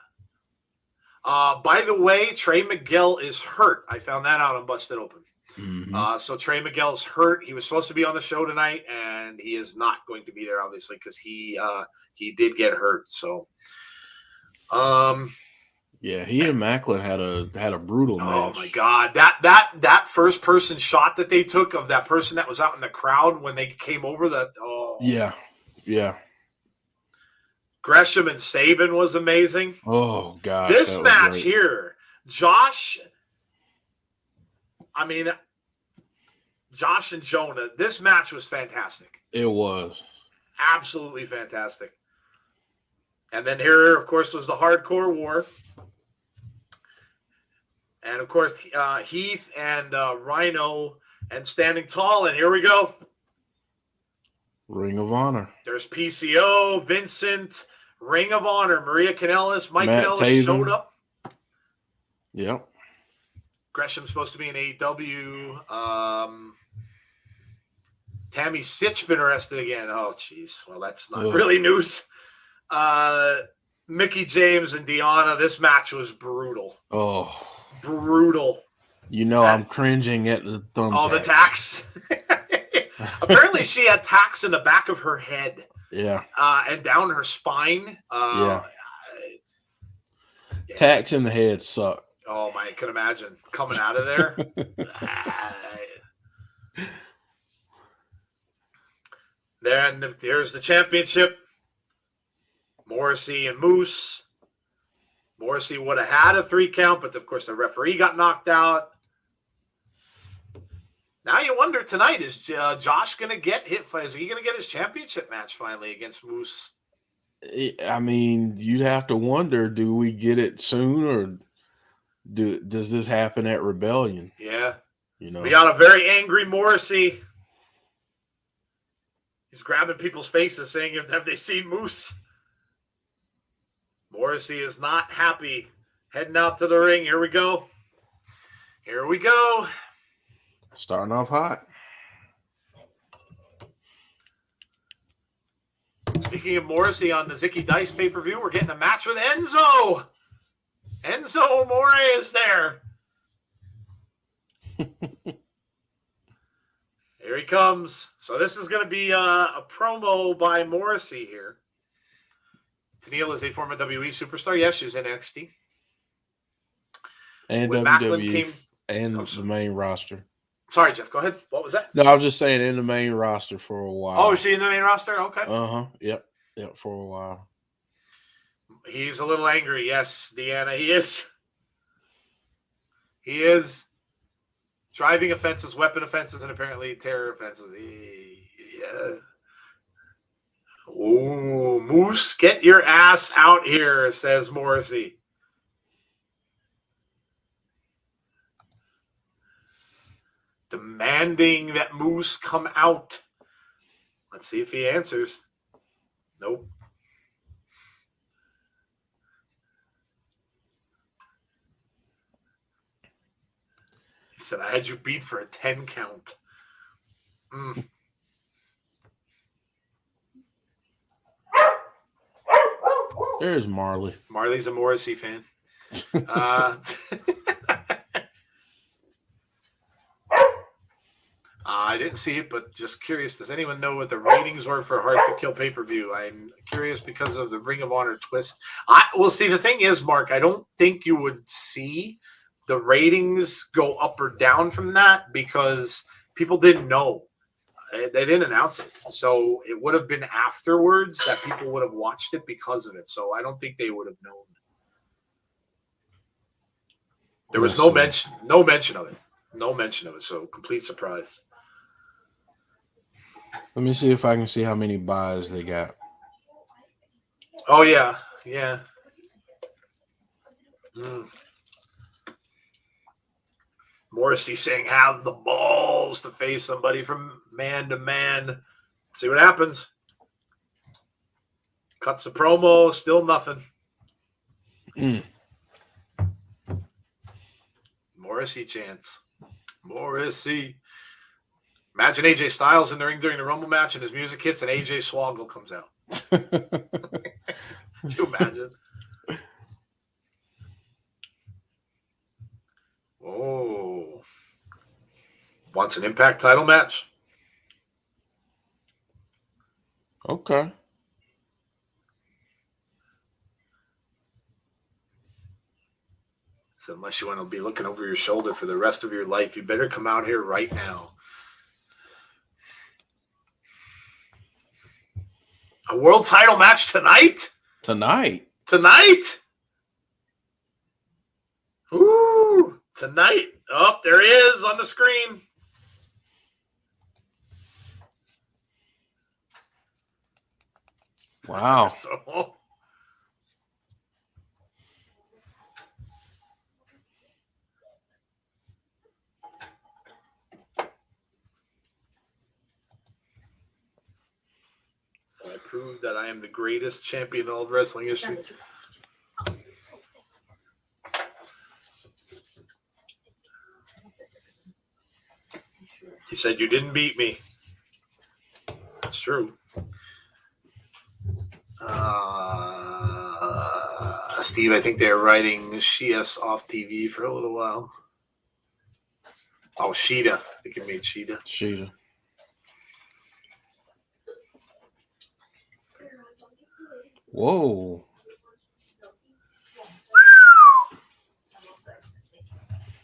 By the way, Trey Miguel is hurt. I found that out on Busted Open. Mm-hmm. So Trey Miguel's hurt. He was supposed to be on the show tonight, and he is not going to be there, obviously, because he did get hurt. So, yeah, he and Macklin had a brutal match. Oh my God, that first person shot that they took of that person that was out in the crowd when they came over the. Oh yeah. Gresham and Sabin was amazing. Oh God, this match here, Josh and Jonah, this match was fantastic. It was. Absolutely fantastic. And then here, of course, was the Hardcore War. And, of course, Heath and Rhino and Standing Tall. And here we go. Ring of Honor. There's PCO, Vincent, Ring of Honor, Maria Kanellis, Mike Kanellis showed up. Yep. Gresham's supposed to be in AEW. Tammy Sitch been arrested again. Oh, jeez. Well, that's not really news. Mickie James and Deonna. This match was brutal. Oh. Brutal. I'm cringing at the thumbtacks. Oh, the tacks. Apparently, she had tacks in the back of her head. Yeah. And down her spine. Yeah. Tacks in the head suck. Oh, my, I can imagine coming out of there. There's the championship. Morrissey and Moose. Morrissey would have had a 3 count, but of course the referee got knocked out. Now you wonder tonight, is Josh going to get hit? Is he going to get his championship match finally against Moose? I mean, you'd have to wonder, do we get it soon, or does this happen at Rebellion? Yeah. We got a very angry Morrissey. He's grabbing people's faces saying, have they seen Moose? Morrissey is not happy. Heading out to the ring. Here we go. Here we go. Starting off hot. Speaking of Morrissey on the Zicky Dice pay-per-view, we're getting a match with Enzo. Enzo Amore is there. Here he comes. So this is going to be a promo by Morrissey here. Tennille is a former WWE superstar. Yes, she's in NXT. And when WWE and the main roster. Sorry, Jeff. Go ahead. What was that? No, I was just saying in the main roster for a while. Oh, is she in the main roster? Okay. Uh-huh. Yep, for a while. He's a little angry. Yes, Deanna, he is. He is. Driving offenses, weapon offenses, and apparently terror offenses. Yeah. Ooh, Moose, get your ass out here, says Morrissey. Demanding that Moose come out. Let's see if he answers. Nope. He said, I had you beat for a 10 count. There's Marley. Marley's a Morrissey fan. I didn't see it, but just curious. Does anyone know what the ratings were for Hard to Kill pay-per-view? I'm curious because of the Ring of Honor twist. Well, see, the thing is, Mark, I don't think you would see the ratings go up or down from that because people didn't know. They didn't announce it. So it would have been afterwards that people would have watched it because of it. So I don't think they would have known. There was no mention of it. No mention of it. So complete surprise. Let me see if I can see how many buys they got. Oh, yeah. Yeah. Morrissey saying, have the balls to face somebody from man to man. See what happens. Cuts the promo, still nothing. Morrissey chants. Morrissey. Imagine AJ Styles in the ring during the Rumble match and his music hits and AJ Swoggle comes out. Could you imagine? Oh. Wants an Impact title match? Okay. So unless you want to be looking over your shoulder for the rest of your life, you better come out here right now. A world title match tonight? Tonight? Ooh, tonight. Oh, there he is on the screen. Wow. So, I proved that I am the greatest champion in all of wrestling history. He said, you didn't beat me. It's true. Steve, I think they're writing Shias off TV for a little while. Oh, Sheeta. I think it made Sheeta. Sheeta. Whoa.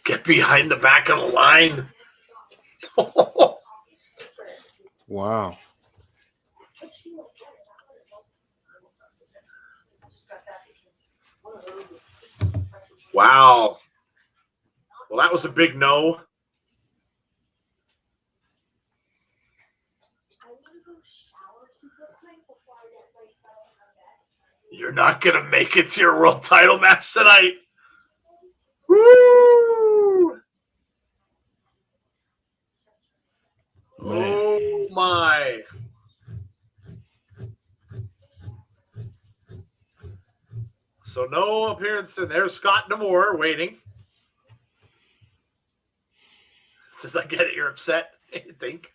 Get behind the back of the line. Wow. Wow. Well, that was a big no. You're not going to make it to your world title match tonight. Woo! Man. Oh, my. So no appearance in there. Scott D'Amore waiting. Says, I get it. You're upset. You think?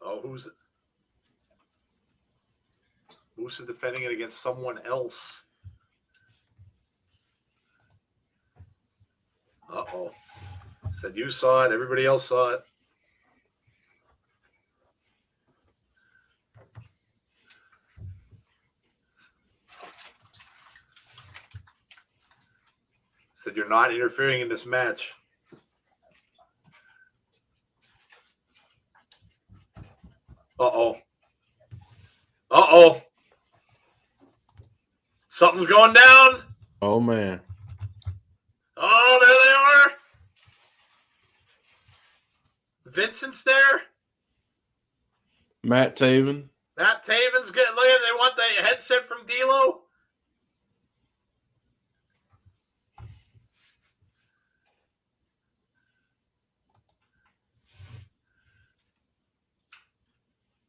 Oh, who's it? Moose is defending it against someone else. Uh-oh. Said you saw it. Everybody else saw it. Said you're not interfering in this match. Uh-oh. Uh-oh. Something's going down. Oh, man. Oh, there they are. Vincent's there. Matt Taven. Matt Taven's getting, look at, they want the headset from D'Lo.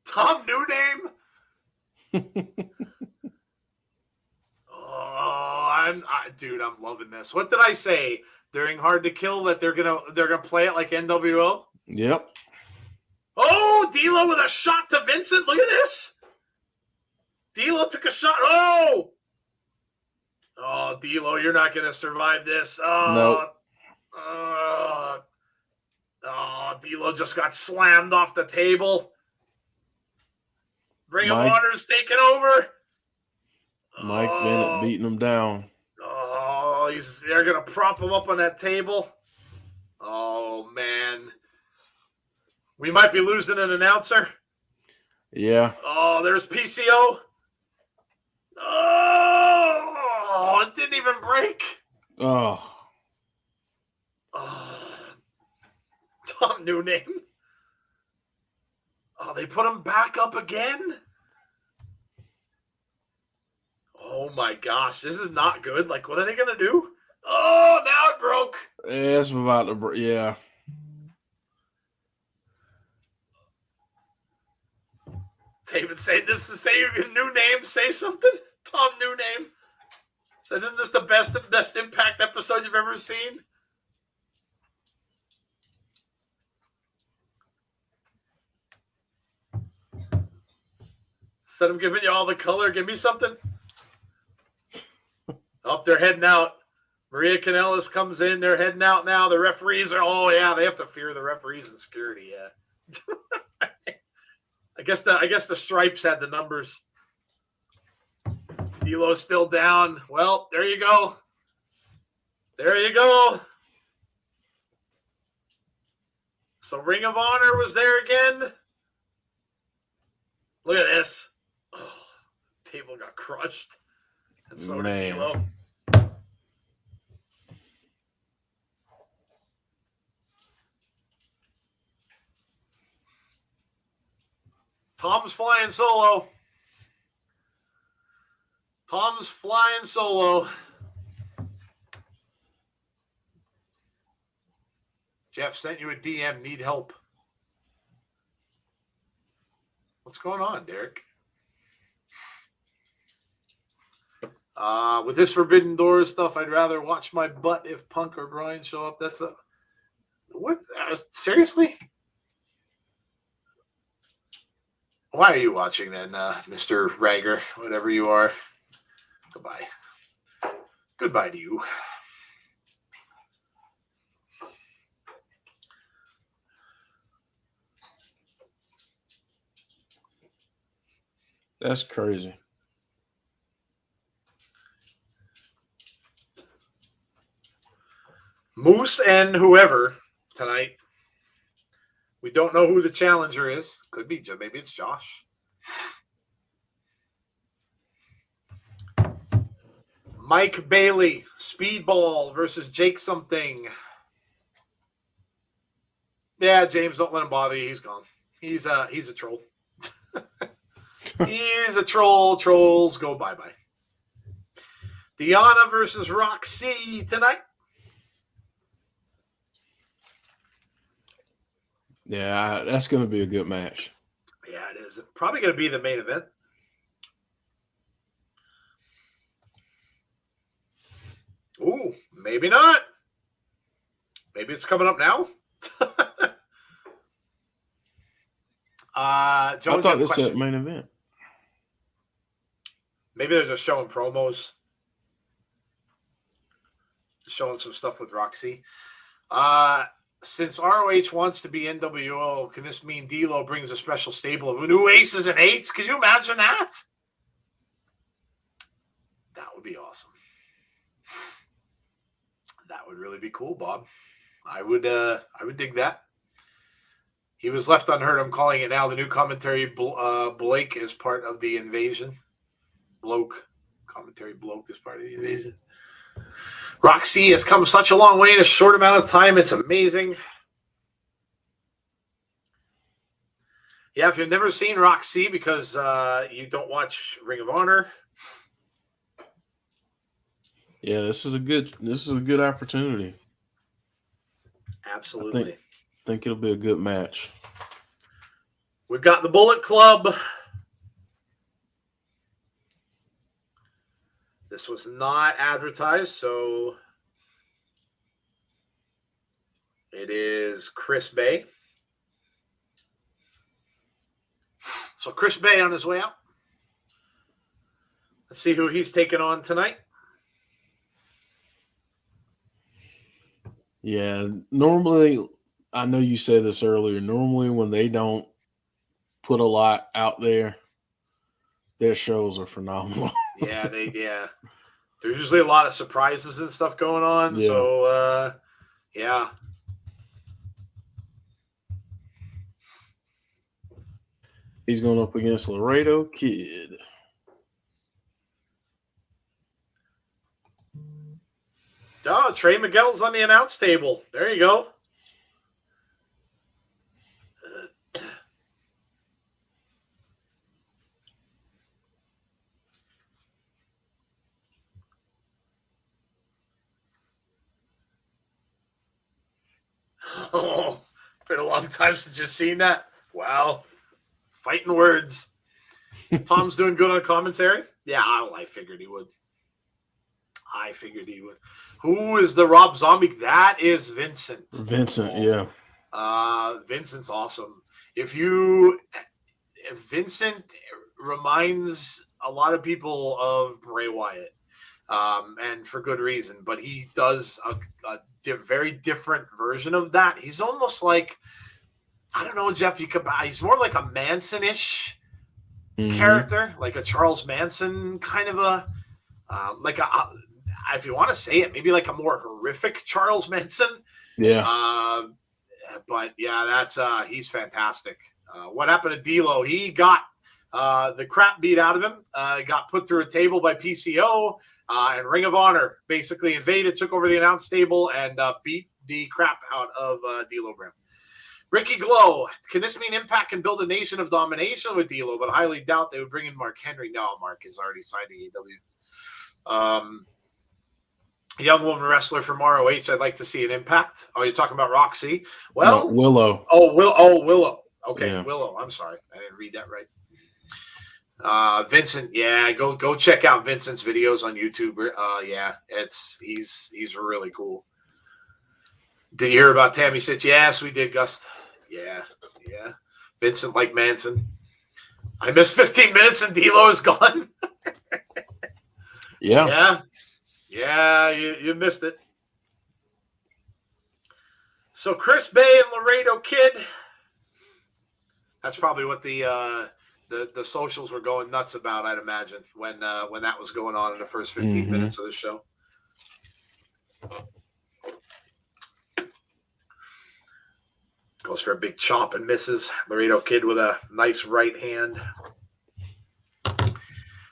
Tom New Name. Dude, I'm loving this. What did I say during Hard to Kill that they're gonna play it like NWO? Yep. Oh, D'Lo with a shot to Vincent. Look at this. D'Lo took a shot. Oh, D'Lo, you're not gonna survive this. Nope. D'Lo just got slammed off the table. Ring of Honor's taking over. Mike Bennett beating him down. They're going to prop him up on that table. Oh, Oh, man. We might be losing an announcer. Yeah. Oh, there's PCO. Oh, it didn't even break. Oh. Tom, new name. Oh, they put him back up again? Oh, my gosh. This is not good. Like, what are they going to do? Oh, now it broke. It's about to break. Yeah. David, say your new name. Say something. Tom, new name. So isn't this the best Impact episode you've ever seen? Instead of giving you all the color, give me something. Oh, they're heading out. Maria Kanellis comes in. They're heading out now. The referees are, they have to fear the referees and security, yeah. I guess the stripes had the numbers. D'Lo's still down. Well, there you go. There you go. So Ring of Honor was there again. Look at this. Oh, table got crushed. And so did D'Lo. Tom's flying solo. Tom's flying solo. Jeff sent you a DM. Need help. What's going on, Derek? With this Forbidden Doors stuff, I'd rather watch my butt if Punk or Bryan show up. That's a... What? Seriously? Why are you watching then, Mr. Rager? Whatever you are. Goodbye. Goodbye to you. That's crazy. Moose and whoever tonight. We don't know who the challenger is. Could be, maybe it's Josh. Mike Bailey, Speedball versus Jake something. Yeah, James, don't let him bother you. He's gone. He's a troll. He's a troll. Trolls go bye-bye. Deonna versus Rok-C tonight. Yeah, that's going to be a good match. Yeah, it is. Probably going to be the main event. Ooh, maybe not. Maybe it's coming up now. Jones, I thought this was main event. Maybe they're just showing promos. Showing some stuff with Rok-C. Since ROH wants to be NWO, can this mean D'Lo brings a special stable of new aces and eights? Could you imagine that? That would be awesome. That would really be cool, Bob. I would dig that. He was left unheard. I'm calling it now. The new commentary, Blake is part of the invasion. Commentary Bloke is part of the invasion. Rok-C has come such a long way in a short amount of time. It's amazing. Yeah, if you've never seen Rok-C because you don't watch Ring of Honor. Yeah, this is a good opportunity. Absolutely. I think it'll be a good match. We've got the Bullet Club. This was not advertised, so it is Chris Bay. So Chris Bay on his way out. Let's see who he's taking on tonight. Yeah, normally, I know you said this earlier, normally when they don't put a lot out there, their shows are phenomenal. Yeah, there's usually a lot of surprises and stuff going on. Yeah. So, yeah. He's going up against Laredo Kid. Oh, Trey Miguel's on the announce table. There you go. Oh, been a long time since you've seen that. Wow. Fighting words. Tom's doing good on commentary. Yeah, I figured he would. Who is the Rob Zombie? That is Vincent. Yeah. Vincent's awesome. If Vincent reminds a lot of people of Bray Wyatt, and for good reason, but he does a very different version of that. He's almost like, I don't know, Jeff, he's more like a Manson-ish character, like a Charles Manson kind of if you want to say it, maybe like a more horrific Charles Manson. Yeah. But yeah, that's he's fantastic. What happened to D'Lo? He got the crap beat out of him. Got put through a table by PCO, and Ring of Honor basically invaded, took over the announce table, and beat the crap out of D'Lo Brown. Ricky Glow, can this mean Impact can build a nation of domination with D'Lo? But highly doubt they would bring in Mark Henry. No, Mark is already signed to AEW. Young woman wrestler from ROH, I'd like to see an Impact. Oh, you're talking about Rok-C? Well, no, Willow. Willow. Okay, yeah. Willow. I'm sorry, I didn't read that right. Vincent, yeah, go check out Vincent's videos on YouTube. Yeah, he's really cool. Did you hear about Tammy Sitch? Yes, we did, Gus. Yeah. Vincent like Manson. I missed 15 minutes and D'Lo is gone. Yeah. Yeah, you missed it. So Chris Bay and Laredo Kid. That's probably what the socials were going nuts about, I'd imagine, when that was going on in the first 15 minutes of the show. Goes for a big chop and misses. Laredo Kid with a nice right hand.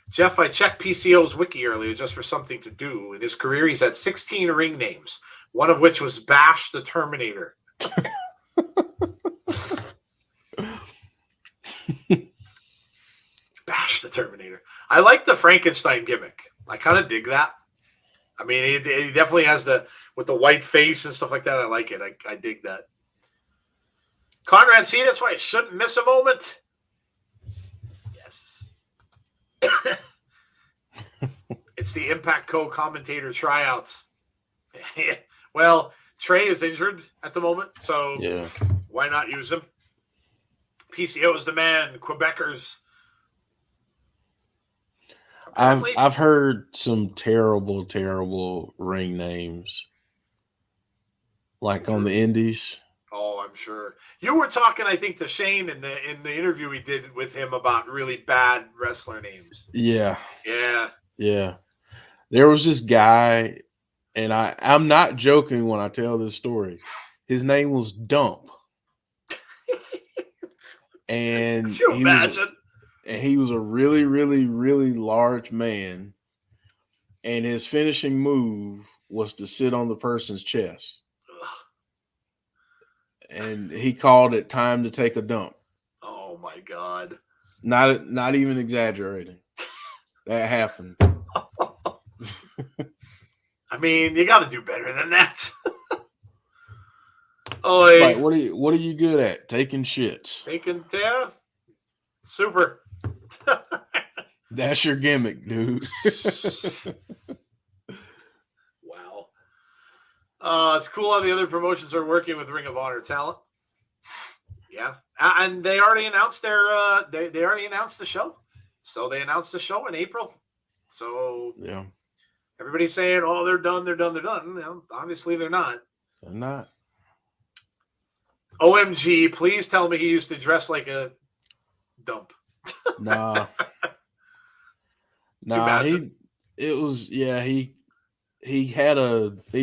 Jeff, I checked PCO's wiki earlier just for something to do. In his career, he's had 16 ring names, one of which was Bash the Terminator. Bash the Terminator. I like the Frankenstein gimmick. I kind of dig that. I mean, he definitely has with the white face and stuff like that. I like it. I dig that. Conrad, see, that's why I shouldn't miss a moment. Yes. It's the Impact co-commentator tryouts. Well, Trey is injured at the moment, so why not use him? PCO is the man. Quebecers. I've heard some terrible ring names, like on the Indies. Oh, I'm sure. You were talking, I think, to Shane in the interview we did with him about really bad wrestler names. Yeah. Yeah. There was this guy, and I'm not joking when I tell this story. His name was Dump. And Could you imagine? He was a really, really, really large man. And his finishing move was to sit on the person's chest. And he called it time to take a dump. Oh my God. Not even exaggerating. That happened. I mean, you got to do better than that. Like, what are you good at? Taking shits. Yeah. Super. That's your gimmick, dude. Wow. It's cool how the other promotions are working with Ring of Honor talent. Yeah. And they already announced they already announced the show. So they announced the show in April. So yeah. Everybody's saying, oh, they're done. No, obviously they're not. They're not. OMG, please tell me he used to dress like a dump. Nah. He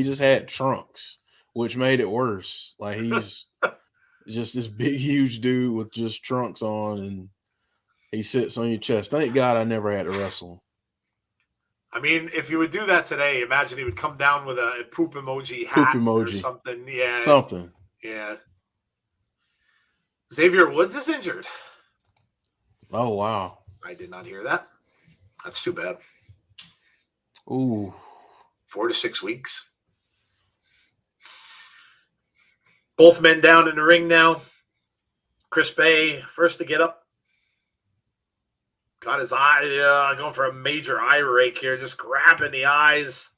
just had trunks, which made it worse. Like, he's just this big, huge dude with just trunks on, and He sits on your chest. Thank God I never had to wrestle. I mean, if you would do that today, imagine he would come down with a poop emoji Poop hat or emoji. something. Yeah. Something. Yeah. Xavier Woods is injured. Oh, wow. I did not hear that. That's too bad. Ooh. 4 to 6 weeks. Both men down in the ring now. Chris Bay, first to get up. Got his eye, going for a major eye rake here, just grabbing the eyes.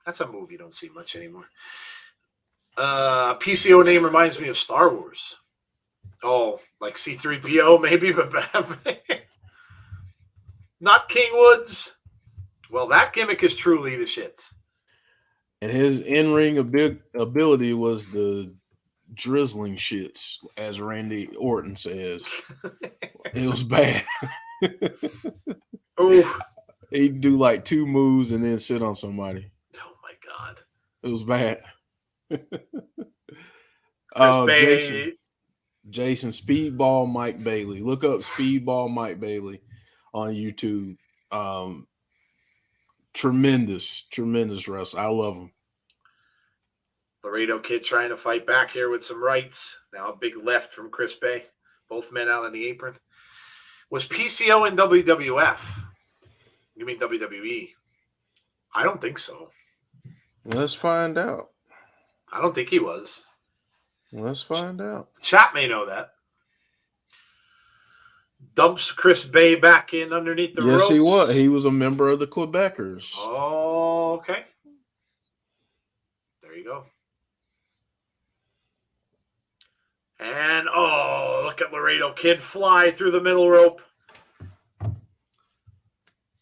That's a move you don't see much anymore. PCO name reminds me of Star Wars. Oh, like C-3PO maybe, but not King Woods. Well, that gimmick is truly the shits. And his in-ring ability was the drizzling shits, as Randy Orton says. It was bad. Oh, He'd do like 2 moves and then sit on somebody. Oh my God. It was bad. Jason Speedball Mike Bailey. Look up Speedball Mike Bailey on YouTube. Tremendous wrestler. I love him. Laredo Kid trying to fight back here with some rights. Now a big left from Chris Bay. Both men out on the apron. Was PCO in WWF? You mean WWE? I don't think so. Let's find out. I don't think he was. Let's find out. The chat may know that. Dumps Chris Bay back in underneath the ropes. Yes, he was. He was a member of the Quebecers. Oh, okay. There you go. And, look at Laredo Kid fly through the middle rope.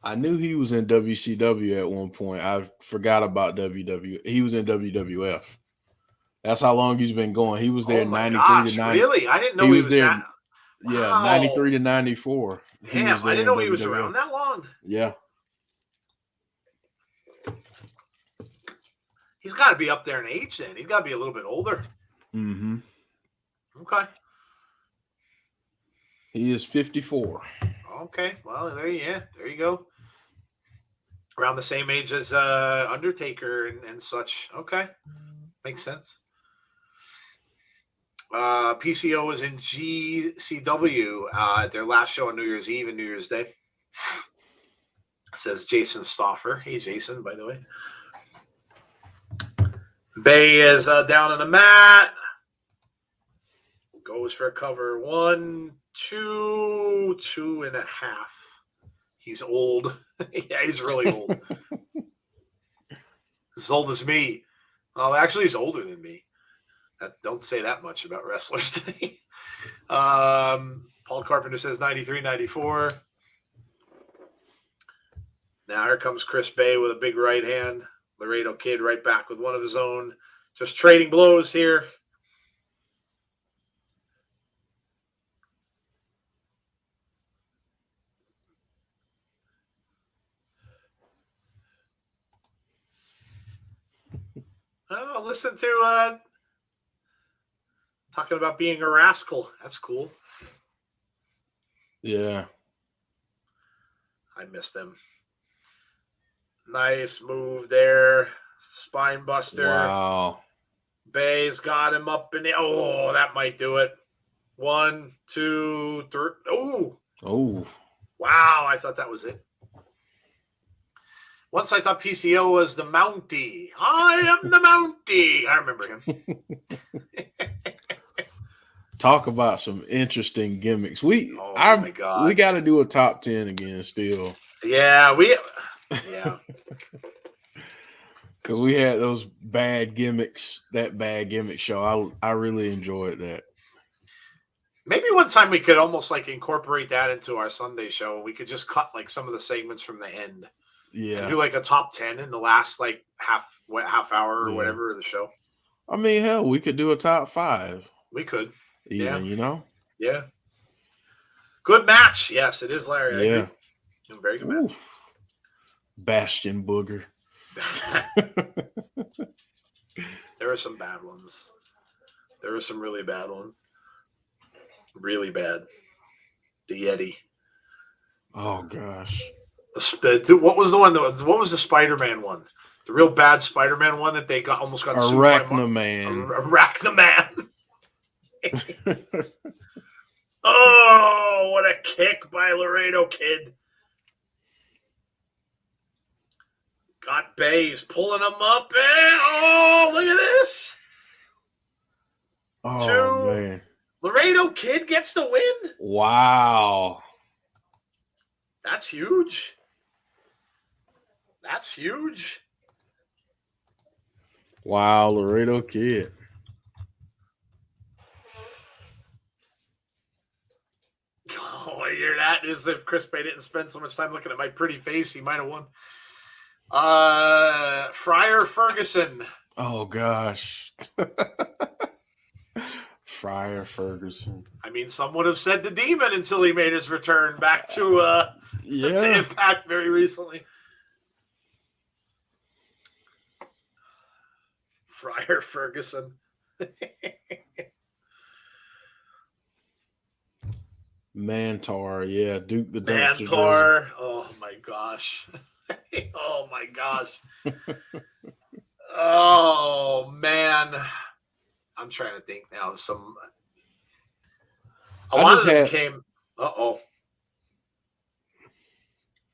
I knew he was in WCW at one point. I forgot about WWF. He was in WWF. That's how long he's been going. He was there 93 to 90. Really? I didn't know he was there. That. Yeah, wow. 93 to 94. Damn, I didn't know he was around that long. Yeah. He's got to be up there in age then. He's got to be a little bit older. Mm-hmm. Okay. He is 54. Okay. Well, there you go. Around the same age as Undertaker and such. Okay. Makes sense. PCO was in GCW at their last show on New Year's Eve and New Year's Day. Says Jason Stauffer. Hey, Jason, by the way. Bay is down on the mat. Goes for a cover. 1, 2, 2.5. He's old. Yeah, he's really old. As old as me. Well, actually, he's older than me. Don't say that much about wrestlers today. Paul Carpenter says 93, 94. Now here comes Chris Bay with a big right hand. Laredo Kid right back with one of his own. Just trading blows here. Oh, listen to talking about being a rascal. That's cool. Yeah. I miss them. Nice move there. Spine buster. Wow. Bay's got him up in the... Oh, that might do it. 1, 2, 3. Oh. Wow, I thought that was it. Once I thought PCO was the Mountie. I am the Mountie. I remember him. Talk about some interesting gimmicks. My God. We got to do a top 10 again still. Yeah, Because we had those bad gimmicks, that bad gimmick show. I really enjoyed that. Maybe one time we could almost like incorporate that into our Sunday show. We could just cut like some of the segments from the end. Yeah. And do like a top 10 in the last like half hour or whatever of the show. I mean, hell, we could do a top 5. We could. Even, you know? Yeah. Good match. Yes, it is, Larry. Yeah. Very good match. Bastion Booger. There are some bad ones. There are some really bad ones. Really bad. The Yeti. Oh gosh. What was the one? What was the Spider-Man one? The real bad Spider-Man one that they almost got sued by Arachnaman. Arachnaman. Oh, what a kick by Laredo Kid. Got Bay. He's pulling him up. Oh, look at this. Oh, man. Laredo Kid gets the win. Wow. That's huge. That's huge. Wow, Laredo Kid. Oh, I hear that. As if Chris Bay didn't spend so much time looking at my pretty face, he might have won. Friar Ferguson. Oh gosh. Friar Ferguson. I mean, some would have said the Demon until he made his return back to Impact very recently. Friar Ferguson. Mantar, yeah, Duke the Dumpster. Mantar. Oh my gosh. Oh my gosh. Oh man. I'm trying to think now of some. A lot of them came. Uh-oh.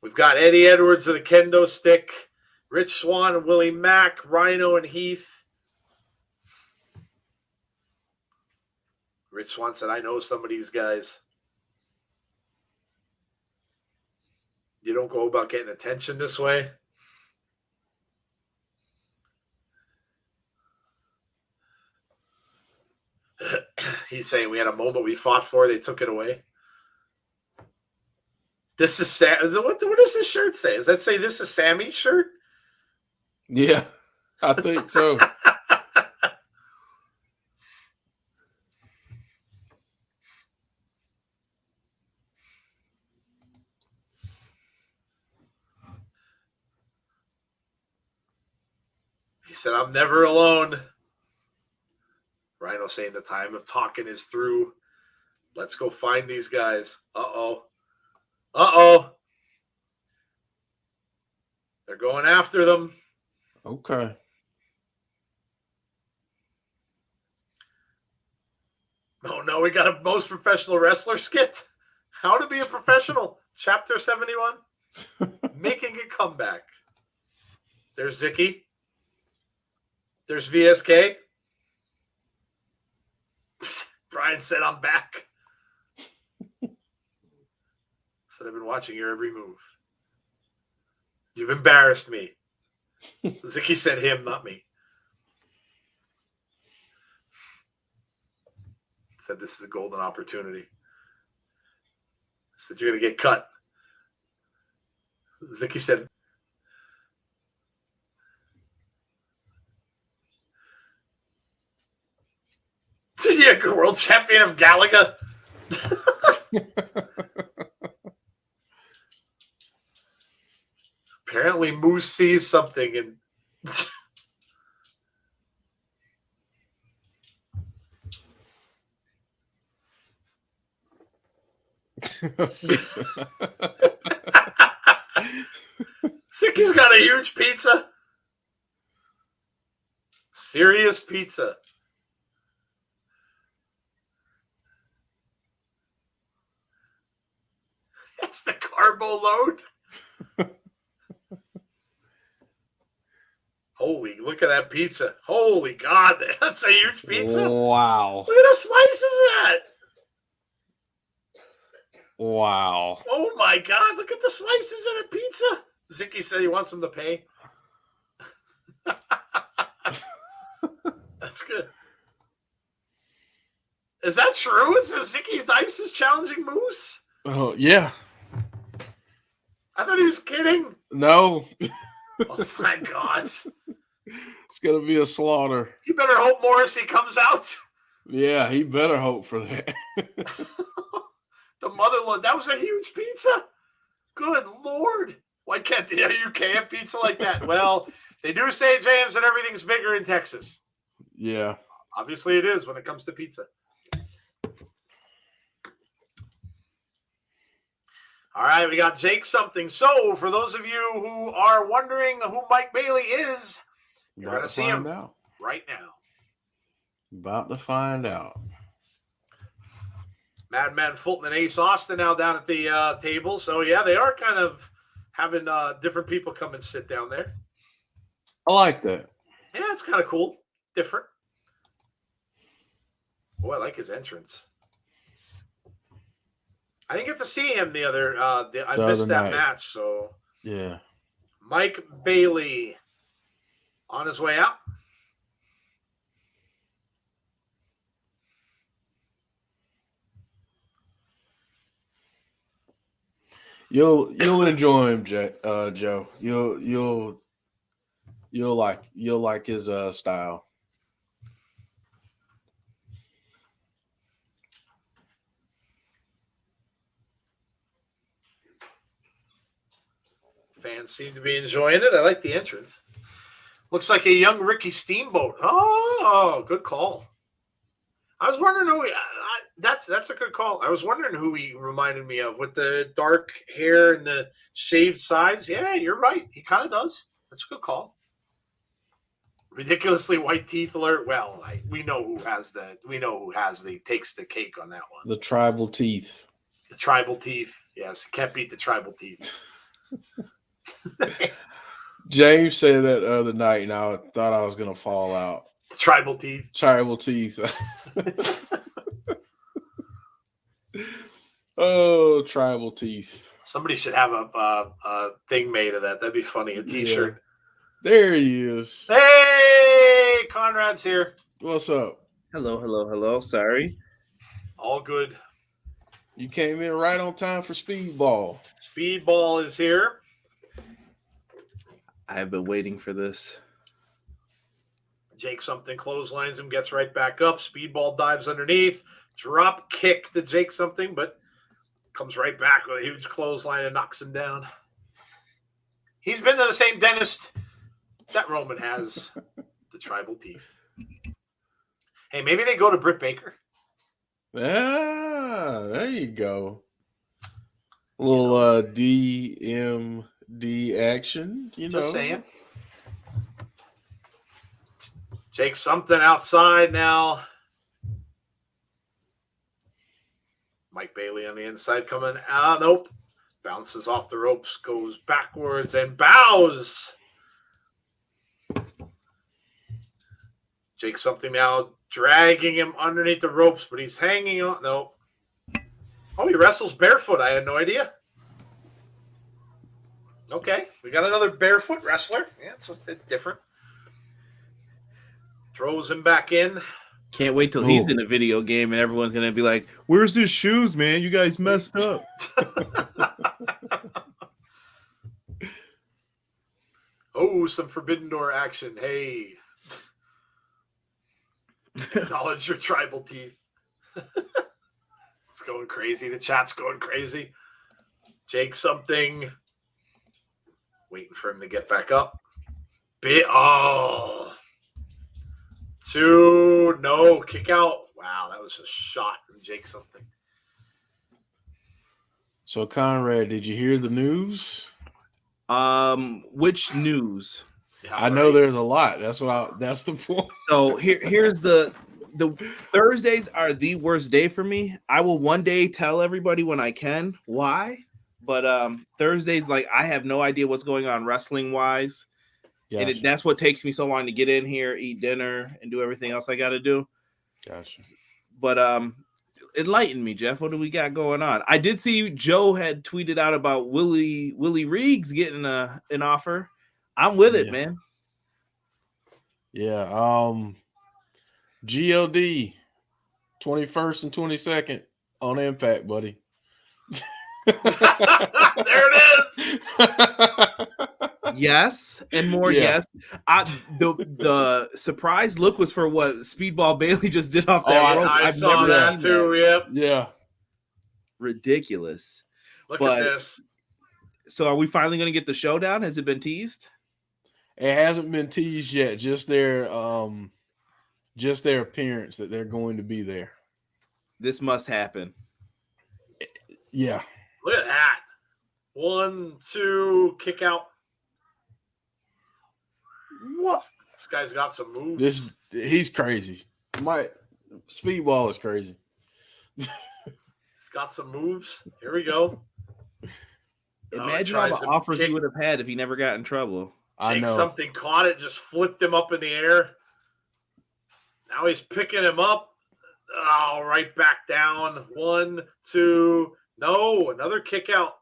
We've got Eddie Edwards of the Kendo Stick, Rich Swann and Willie Mack, Rhino and Heath. Rich Swann said, I know some of these guys. You don't go about getting attention this way. He's saying we had a moment we fought for, they took it away. This is what does this shirt say? Does that say this is Sammy's shirt? Yeah, I think so. He said, I'm never alone. Rhino saying the time of talking is through. Let's go find these guys. Uh-oh. Uh-oh. They're going after them. Okay. Oh, no, we got a most professional wrestler skit. How to be a professional. Chapter 71. Making a comeback. There's Zicky. There's VSK. Brian said, I'm back. Said, I've been watching your every move. You've embarrassed me. Zicky said him, not me. Said, this is a golden opportunity. Said, you're going to get cut. Zicky said, yeah, world champion of Galaga. Apparently, Moose sees something and Zicky's got a huge pizza. Serious pizza. That's the carbo load. Holy, look at that pizza. Holy God, that's a huge pizza. Wow. Look at the slices of that. Wow. Oh my God, look at the slices of the pizza. Zicky said he wants them to pay. That's good. Is that true? Is Zicky's Dice is challenging Moose? Oh, yeah. I thought he was kidding. No. Oh my God. It's going to be a slaughter. You better hope Morrissey comes out. Yeah, he better hope for that. The mother-in-law, that was a huge pizza. Good Lord. Why can't the UK have pizza like that? Well, they do say, James, that everything's bigger in Texas. Yeah. Obviously it is when it comes to pizza. All right, we got Jake something. So, for those of you who are wondering who Mike Bailey is, you're going to see him out right now. About to find out. Madman Fulton and Ace Austin now down at the table. So, yeah, they are kind of having different people come and sit down there. I like that. Yeah, it's kind of cool. Different. Boy, I like his entrance. I didn't get to see him the other I missed that match, so yeah. Mike Bailey on his way out. You'll enjoy him, Joe. You'll like his style. Fans seem to be enjoying it. I like the entrance. Looks like a young Ricky Steamboat. Oh, good call. I was wondering who that's a good call. I was wondering who he reminded me of with the dark hair and the shaved sides. Yeah, you're right. He kind of does. That's a good call. Ridiculously white teeth alert. Well, we know who takes the cake on that one. The tribal teeth. The tribal teeth. Yes, can't beat the tribal teeth. James said that the other night, and I thought I was going to fall out. The tribal teeth. Tribal teeth. Oh, tribal teeth. Somebody should have a thing made of that. That'd be funny. A T-shirt. Yeah. There he is. Hey, Conrad's here. What's up? Hello. Sorry. All good. You came in right on time for Speedball. Speedball is here. I have been waiting for this. Jake something clotheslines him, gets right back up. Speedball dives underneath. Drop kick to Jake something, but comes right back with a huge clothesline and knocks him down. He's been to the same dentist that Roman has. The tribal teeth. Hey, maybe they go to Britt Baker. Ah, there you go. A little DMD action, Just saying. Jake something outside now. Mike Bailey on the inside coming out. Nope. Bounces off the ropes, goes backwards, and bows. Jake something now dragging him underneath the ropes, but he's hanging on. Nope. Oh, he wrestles barefoot. I had no idea. Okay. We got another barefoot wrestler. Yeah, it's a bit different. Throws him back in. Can't wait till he's in a video game and everyone's going to be like, where's his shoes, man? You guys messed up. Oh, some Forbidden Door action. Hey. Acknowledge your tribal teeth. It's going crazy. The chat's going crazy. Jake something. Waiting for him to get back up. Two. No. Kick out. Wow, that was a shot from Jake something. So, Conrad, did you hear the news? Which news? Yeah, I know there's a lot. That's the point. So here's the Thursdays are the worst day for me. I will one day tell everybody when I can why, but Thursdays, like, I have no idea what's going on wrestling wise. Gotcha. And that's what takes me so long to get in here, eat dinner, and do everything else I got to do. Gotcha. But enlighten me, Jeff. What do we got going on? I did see Joe had tweeted out about Willie Reegs getting an offer. I'm with it, man. Yeah. GLD 21st and 22nd on Impact, buddy. There it is. Yes, and more. Yeah. Yes, the surprise look was for what Speedball Bailey just did off that rope. I saw that too. Yep. Yeah. Ridiculous. Look at this. So, are we finally going to get the showdown? Has it been teased? It hasn't been teased yet. Just their appearance that they're going to be there. This must happen. Yeah. Look at that. 1, 2, kick out. What? This guy's got some moves. He's crazy. Speedball is crazy. He's got some moves. Here we go. Imagine all the offers he would have had if he never got in trouble. Jake something caught it, just flipped him up in the air. Now he's picking him up. Oh, right back down. 1, 2. No, another kick out.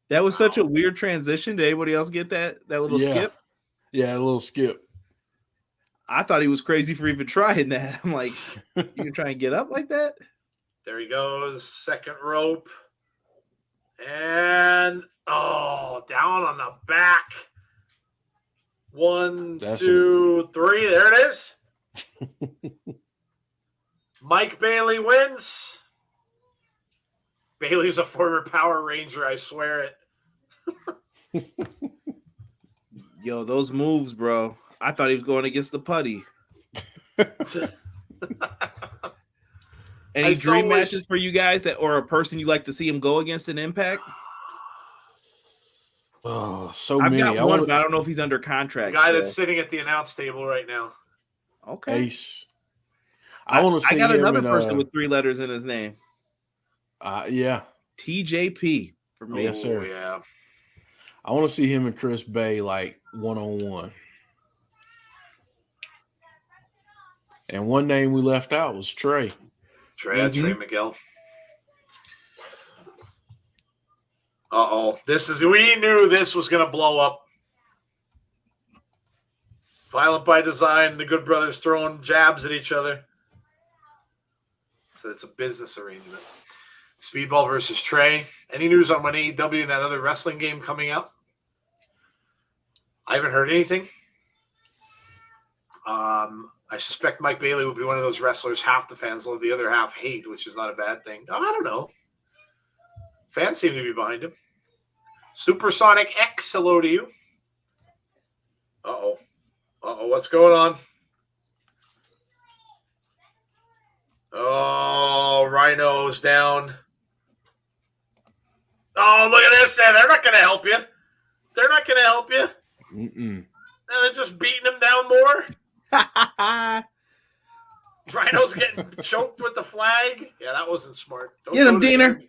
That was such a weird transition. Did anybody else get that little skip? Yeah, a little skip. I thought he was crazy for even trying that. I'm like, you can try and get up like that? There he goes. Second rope. And, down on the back. 1, 2, 3. There it is. Mike Bailey wins. Bailey's a former Power Ranger, I swear it. Yo, those moves, bro. I thought he was going against the putty. Any dream matches for you guys or a person you like to see him go against in Impact? Oh, so many. I've got one, but I don't know if he's under contract. The guy that's sitting at the announce table right now. Okay. Ace. I want to see. I got another person with 3 letters in his name. Yeah. TJP for me. Yes, sir. Yeah. I want to see him and Chris Bay like one-on-one. And one name we left out was Trey. Trey Miguel. We knew this was going to blow up. Violent by design, the Good Brothers throwing jabs at each other. So it's a business arrangement. Speedball versus Trey. Any news on when AEW and that other wrestling game coming out? I haven't heard anything. I suspect Mike Bailey will be one of those wrestlers half the fans love, the other half hate, which is not a bad thing. I don't know. Fans seem to be behind him. Supersonic X, hello to you. Uh-oh, what's going on? Oh, Rhino's down. Oh, look at this. They're not going to help you. They're not going to help you. Mm-mm. They're just beating him down more. Rhino's getting choked with the flag. Yeah, that wasn't smart. Get him, Diener.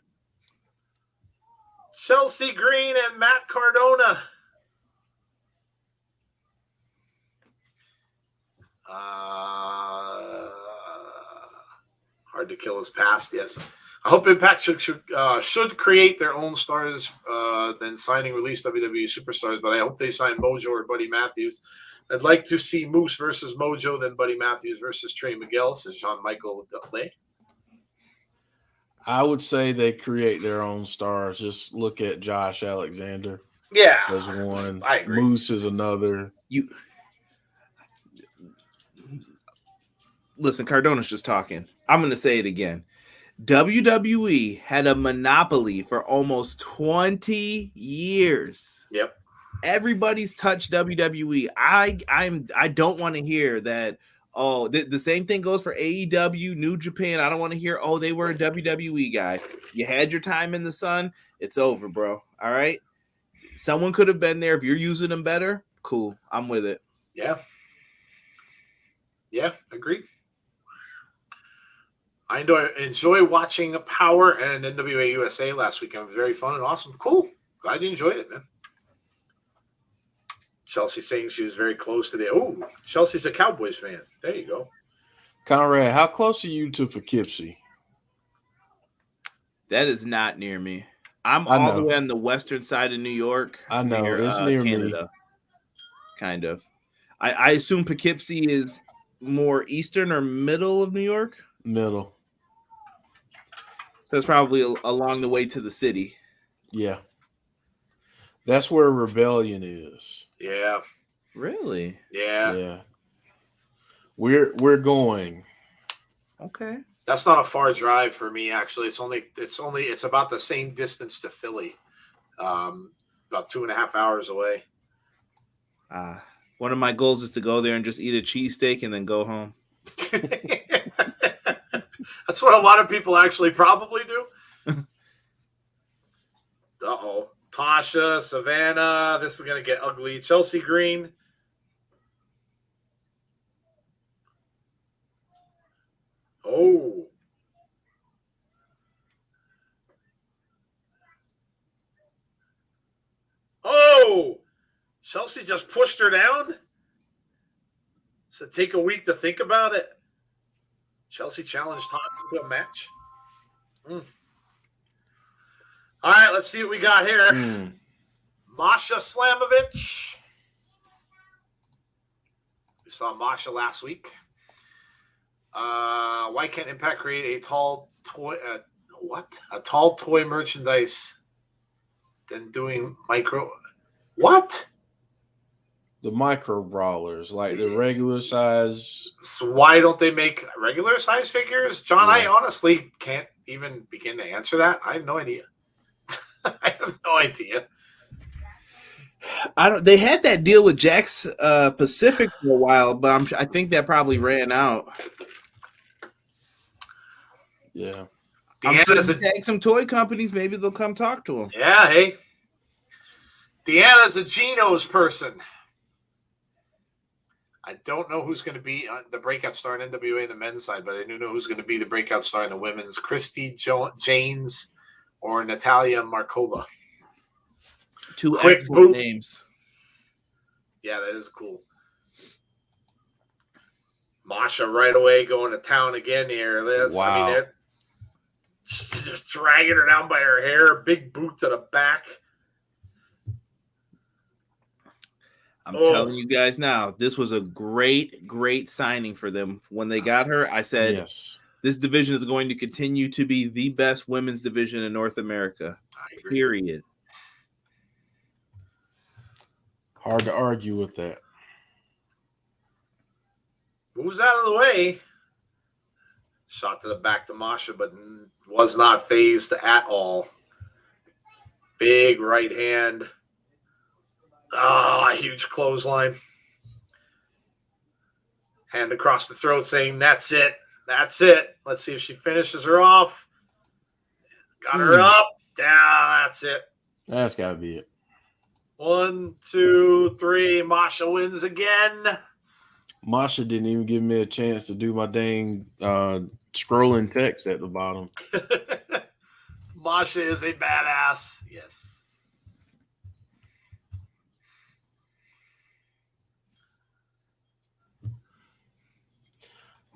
Chelsea Green and Matt Cardona. Hard to kill his past, yes. I hope Impact should create their own stars than signing released WWE superstars, but I hope they sign Mojo or Buddy Matthews. I'd like to see Moose versus Mojo, then Buddy Matthews versus Trey Miguel, says Jean-Michael Dutley. I would say they create their own stars. Just look at Josh Alexander. Yeah. As one. I agree. Moose is another. Listen, Cardona's just talking. I'm going to say it again. WWE had a monopoly for almost 20 years. Yep. Everybody's touched WWE. I don't want to hear that. Oh, the same thing goes for AEW, New Japan. I don't want to hear, oh, they were a WWE guy. You had your time in the sun. It's over, bro. All right. Someone could have been there. If you're using them better, cool. I'm with it. Yeah. Yeah, agreed. I enjoy watching Power and NWA USA last weekend. It was very fun and awesome. Cool. Glad you enjoyed it, man. Chelsea saying she was very close to the. Oh, Chelsea's a Cowboys fan. There you go. Conrad, how close are you to Poughkeepsie? That is not near me. I'm all the way on the western side of New York. I know. It's near Canada, me. Kind of. I assume Poughkeepsie is more eastern or middle of New York? Middle. That's probably along the way to the city. Yeah. That's where Rebellion is. Yeah. Really? Yeah. Yeah. We're going. Okay. That's not a far drive for me, actually. It's about the same distance to Philly. About 2.5 hours away. One of my goals is to go there and just eat a cheesesteak and then go home. That's what a lot of people actually probably do. Uh-oh. Tasha, Savannah. This is going to get ugly. Chelsea Green. Oh. Oh. Chelsea just pushed her down. So take a week to think about it. Chelsea challenged Tasha to a match. All right, let's see what we got here. Masha Slamovich. We saw Masha last week. Why can't Impact create a tall toy? A tall toy merchandise than doing micro? What? The micro brawlers, like the regular size. So why don't they make regular size figures? John, I honestly can't even begin to answer that. I have no idea. I have no idea. They had that deal with Jack's Pacific for a while, but I think that probably ran out. Yeah. Deanna's tag some toy companies. Maybe they'll come talk to him. Yeah, hey. Deanna's a Geno's person. I don't know who's going to be the breakout star in NWA in the men's side, but I do know who's going to be the breakout star in the women's. Christy Janes or Natalia Markova. Two quick excellent boot names. Yeah, that is cool. Masha right away going to town again here. Wow. I mean, she's just dragging her down by her hair. Big boot to the back. I'm telling you guys now, this was a great, great signing for them. When they got her, I said, yes, this division is going to continue to be the best women's division in North America. Period. hard to argue with that. Moves out of the way. Shot to the back to Masha, but was not phased at all. Big right hand. Oh, a huge clothesline. Hand across the throat saying, that's it. That's it. Let's see if she finishes her off. Got her up. Down. That's it. That's got to be it. 1, 2, 3. Masha wins again. Masha didn't even give me a chance to do my dang scrolling text at the bottom. Masha is a badass. Yes.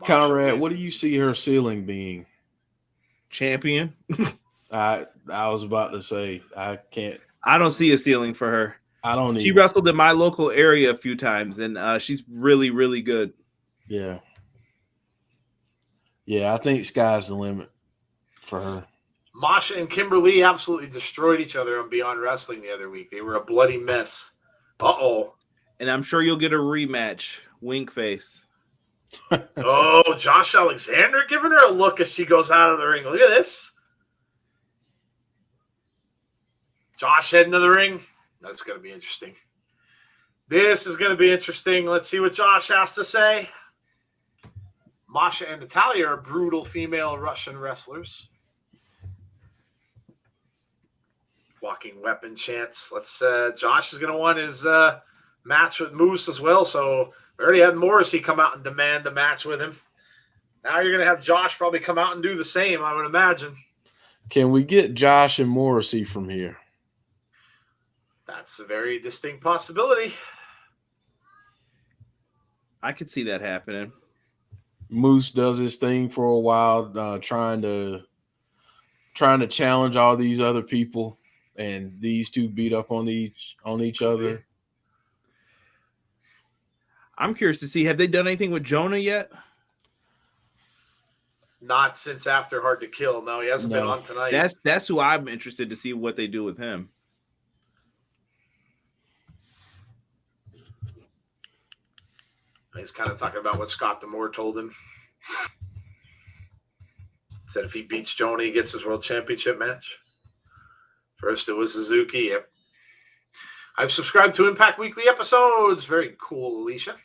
Conrad, what do you see her ceiling being? Champion. I was about to say I can't. I don't see a ceiling for her. I don't. She wrestled in my local area a few times, and she's really, really good. Yeah. Yeah, I think sky's the limit for her. Masha and Kimberly absolutely destroyed each other on Beyond Wrestling the other week. They were a bloody mess. Uh-oh. And I'm sure you'll get a rematch. Wink face. Oh, Josh Alexander giving her a look as she goes out of the ring. Look at this. Josh heading to the ring. That's going to be interesting. This is going to be interesting. Let's see what Josh has to say. Masha and Natalia are brutal female Russian wrestlers. Walking weapon chants. Josh is going to want his match with Moose as well. So we already had Morrissey come out and demand the match with him. Now you're going to have Josh probably come out and do the same, I would imagine. Can we get Josh and Morrissey from here? That's a very distinct possibility. I could see that happening. Moose does his thing for a while, trying to challenge all these other people, and these two beat up on each other. I'm curious to see, have they done anything with Jonah yet? Not since after Hard to Kill. No, he hasn't been on tonight. That's who I'm interested to see what they do with him. He's kind of talking about what Scott D'Amore told him. Said if he beats Jonah, he gets his world championship match. First, it was Suzuki. Yep. I've subscribed to Impact Weekly episodes. Very cool, Alicia.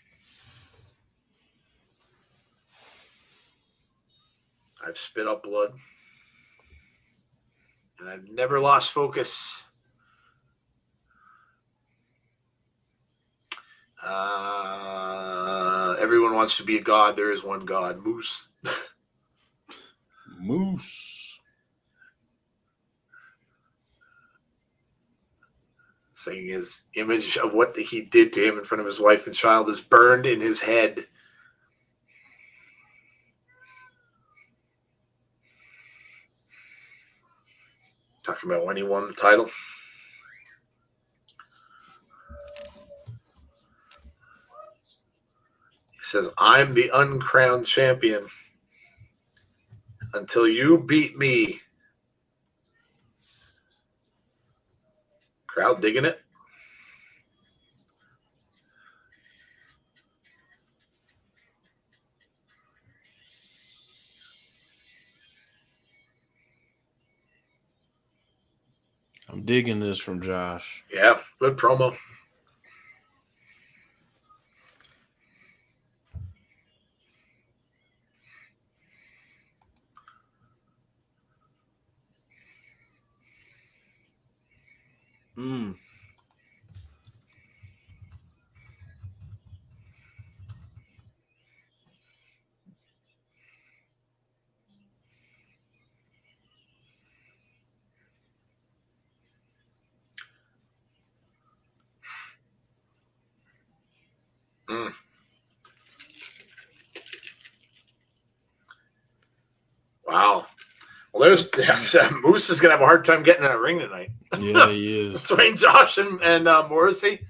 I've spit up blood. And I've never lost focus Everyone wants to be a god. There is one god, Moose. Moose. Saying his image of what he did to him in front of his wife and child is burned in his head. Talking about when he won the title. He says, I'm the uncrowned champion until you beat me. Crowd digging it. I'm digging this from Josh. Yeah, good promo. Mm. Mm. Wow. Well, Moose is going to have a hard time getting in that ring tonight. Yeah, he is. Between Josh and Morrissey.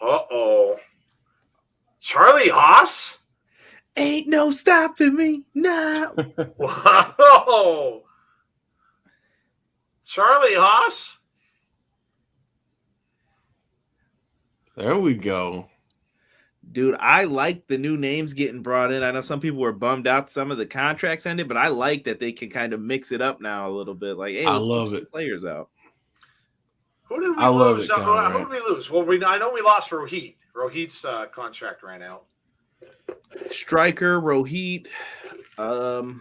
Uh-oh. Charlie Haas? Ain't no stopping me now. Wow. Charlie Haas? There we go. Dude, I like the new names getting brought in. I know some people were bummed out some of the contracts ended, but I like that they can kind of mix it up now a little bit. Like, hey, I let's love get some it. Players out. Who did we I love lose? it, Conrad. Who did we lose? Well, I know we lost Rohit. Rohit's contract ran out. Striker, Rohit. I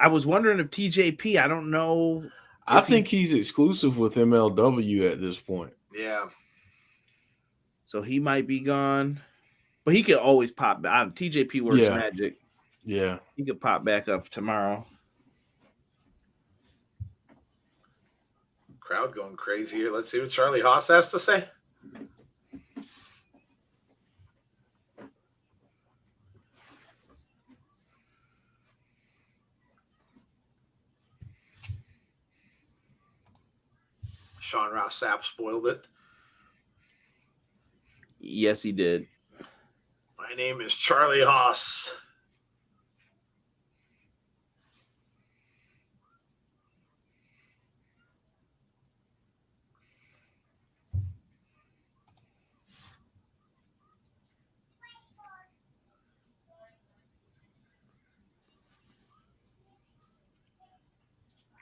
was wondering if TJP. I don't know. I think he's exclusive with MLW at this point. Yeah. So he might be gone. But he could always pop back. TJP works magic. Yeah. He could pop back up tomorrow. Crowd going crazy here. Let's see what Charlie Haas has to say. Sean Ross Sapp spoiled it. Yes, he did. My name is Charlie Haas.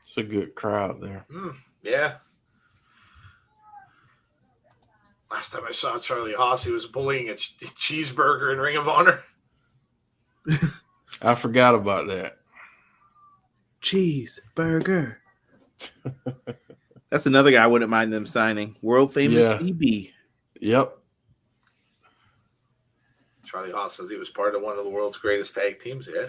It's a good crowd there. Yeah. Last time I saw Charlie Haas, he was bullying a cheeseburger in Ring of Honor. I forgot about that. Cheeseburger. That's another guy I wouldn't mind them signing. World famous CB. Yep. Charlie Haas says he was part of one of the world's greatest tag teams. Yeah.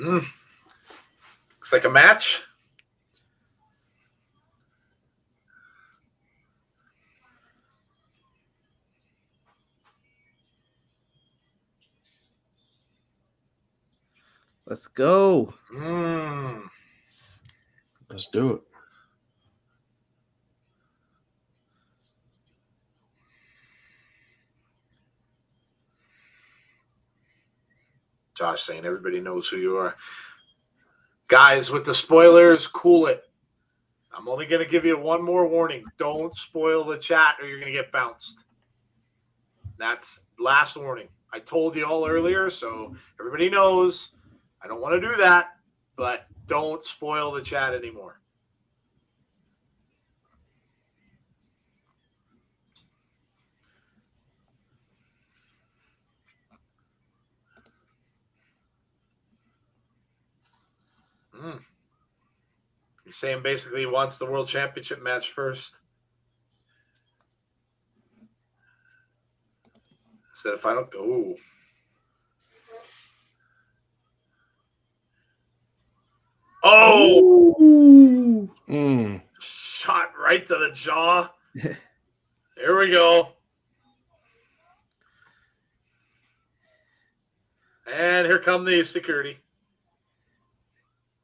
Looks like a match. Let's go. Let's do it. Josh saying everybody knows who you are. Guys, with the spoilers, cool it. I'm only going to give you one more warning. Don't spoil the chat or you're going to get bounced. That's last warning. I told you all earlier, so everybody knows I don't want to do that, but don't spoil the chat anymore. He's saying basically he wants the World Championship match first. Said if I don't go. Oh! Shot right to the jaw. Here we go. And here come the security.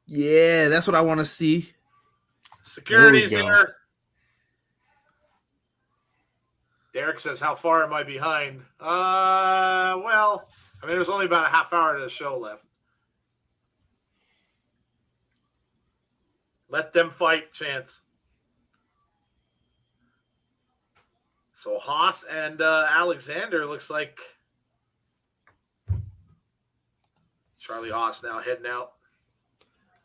Yeah, that's what I want to see. Security's here. Derek says, how far am I behind? Well, I mean, there's only about a half hour of the show left. Let them fight, Chance. So Haas and Alexander looks like Charlie Haas now heading out.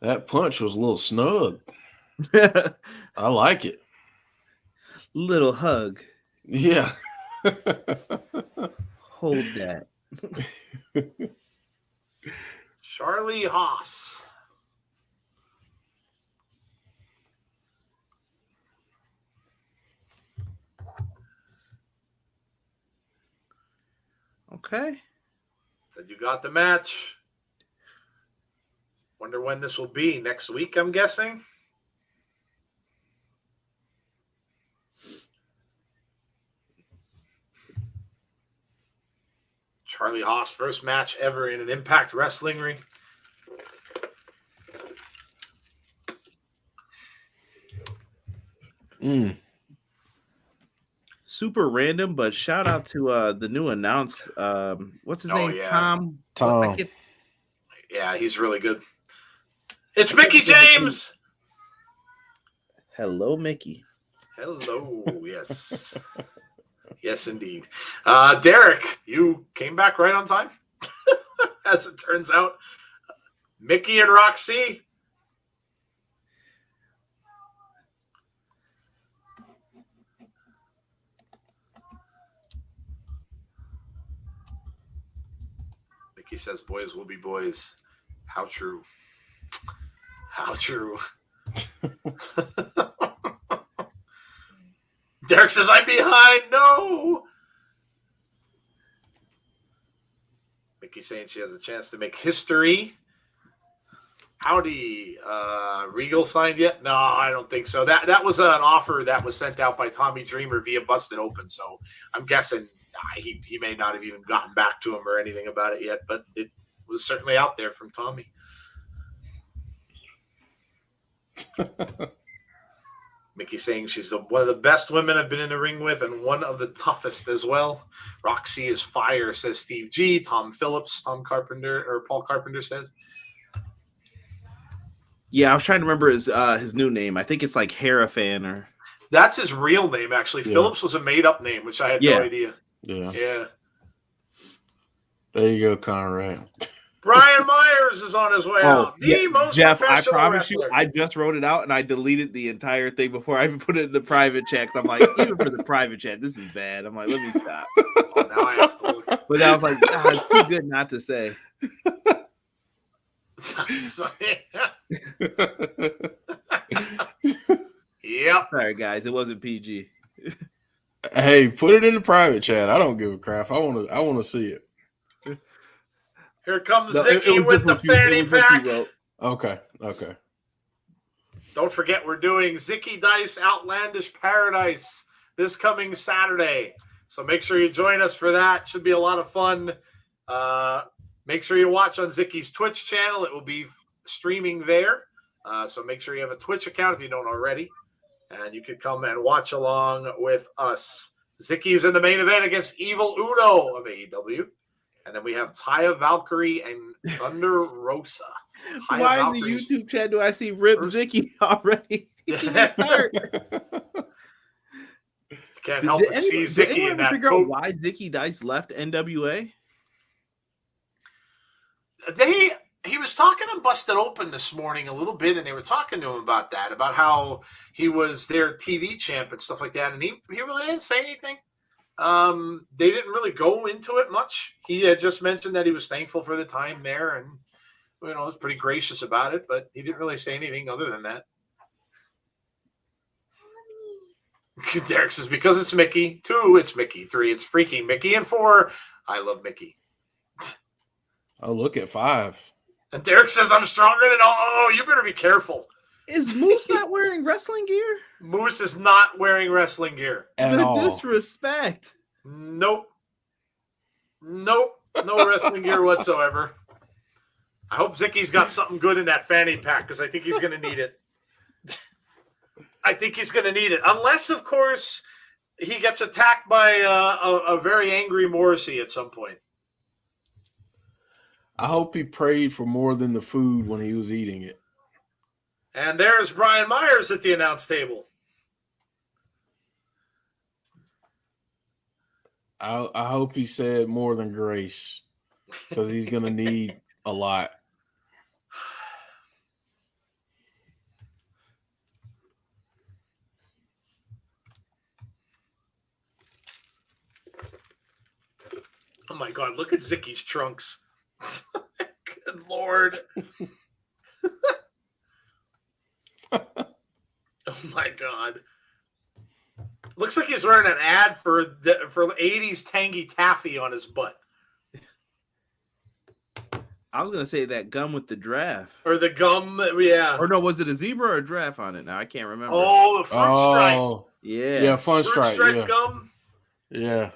That punch was a little snug. I like it. Little hug. Yeah. Hold that. Charlie Haas. Okay. Said you got the match. Wonder when this will be. Next week, I'm guessing. Charlie Haas, first match ever in an Impact Wrestling ring. Super random, but shout out to the new announce. What's his name? Yeah. Tom. Yeah, he's really good. It's Mickey James. Hello, Mickey. Hello. Yes. Yes, indeed. Derek, you came back right on time. As it turns out, Mickey and Rok-C. Mickey says, boys will be boys. How true. How true. Derek says, I'm behind. No. Mickey saying she has a chance to make history. Howdy. Regal signed yet? No, I don't think so. That was an offer that was sent out by Tommy Dreamer via Busted Open. So I'm guessing he may not have even gotten back to him or anything about it yet, but it was certainly out there from Tommy. Mickey saying she's one of the best women I've been in the ring with and one of the toughest as well. Rok-C is fire, says Steve G. Paul Carpenter says. Yeah, I was trying to remember his new name. I think it's like Harafan or. That's his real name, actually. Yeah. Phillips was a made-up name, which I had no idea. Yeah. There you go, Conrad. Brian Myers is on his way out. The most Jeff, professional I promise wrestler. you, I just wrote it out and I deleted the entire thing before I even put it in the private checks. I'm like, even for the private chat, this is bad. I'm like, let me stop. Oh, now I have to look. But I was like, it's too good not to say. Yep. Sorry, guys, it wasn't PG. Hey, put it in the private chat. I don't give a crap. I want to see it. Here comes Zicky with the fanny pack. Okay. Don't forget, we're doing Zicky Dice Outlandish Paradise this coming Saturday. So make sure you join us for that. Should be a lot of fun. Make sure you watch on Zicky's Twitch channel. It will be streaming there. So make sure you have a Twitch account if you don't already. And you can come and watch along with us. Zicky's in the main event against Evil Uno of AEW. And then we have Taya Valkyrie and Thunder Rosa. Why in the YouTube chat do I see Rip Zicky already? He was hurt. Can't help but see Zicky in that coat. Why Zicky Dice left NWA? He was talking on Busted Open this morning a little bit, and they were talking to him about that, about how he was their TV champ and stuff like that, and he really didn't say anything. They didn't really go into it much. He had just mentioned that he was thankful for the time there, and was pretty gracious about it, but he didn't really say anything other than that. Derek says, because it's Mickey. 2, it's Mickey. 3, it's freaking Mickey. And 4, I love Mickey. Oh, look at 5. And Derek says, I'm stronger than all. Oh, you better be careful. Is Moose not wearing wrestling gear? Moose is not wearing wrestling gear. At all. Disrespect. Nope. No wrestling gear whatsoever. I hope Zicky's got something good in that fanny pack, because I think he's going to need it. Unless, of course, he gets attacked by a very angry Morrissey at some point. I hope he prayed for more than the food when he was eating it. And there's Brian Myers at the announce table. I hope he said more than grace, because he's going to need a lot. Oh, my God. Look at Zicky's trunks. Good Lord. Oh, my God. Looks like he's wearing an ad for 80s Tangy Taffy on his butt. I was going to say that gum with the giraffe. Or the gum, yeah. Or no, was it a zebra or a giraffe on it? Now I can't remember. Oh, the fruit stripe. Yeah. Yeah, fun fruit stripe gum. Yeah.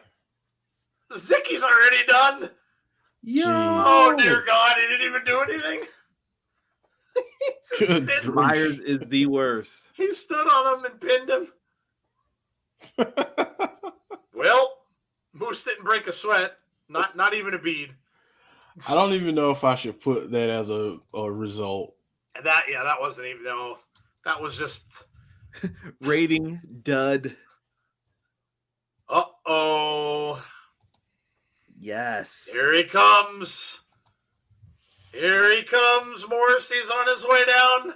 Zicky's already done. Yo. Oh, dear God. He didn't even do anything. Good Myers is the worst. He stood on him and pinned him. Well, Moose didn't break a sweat. Not even a bead. I don't even know if I should put that as a result. That wasn't even, no. That was just rating dud. Uh-oh. Yes. Here he comes. Morrissey's on his way down.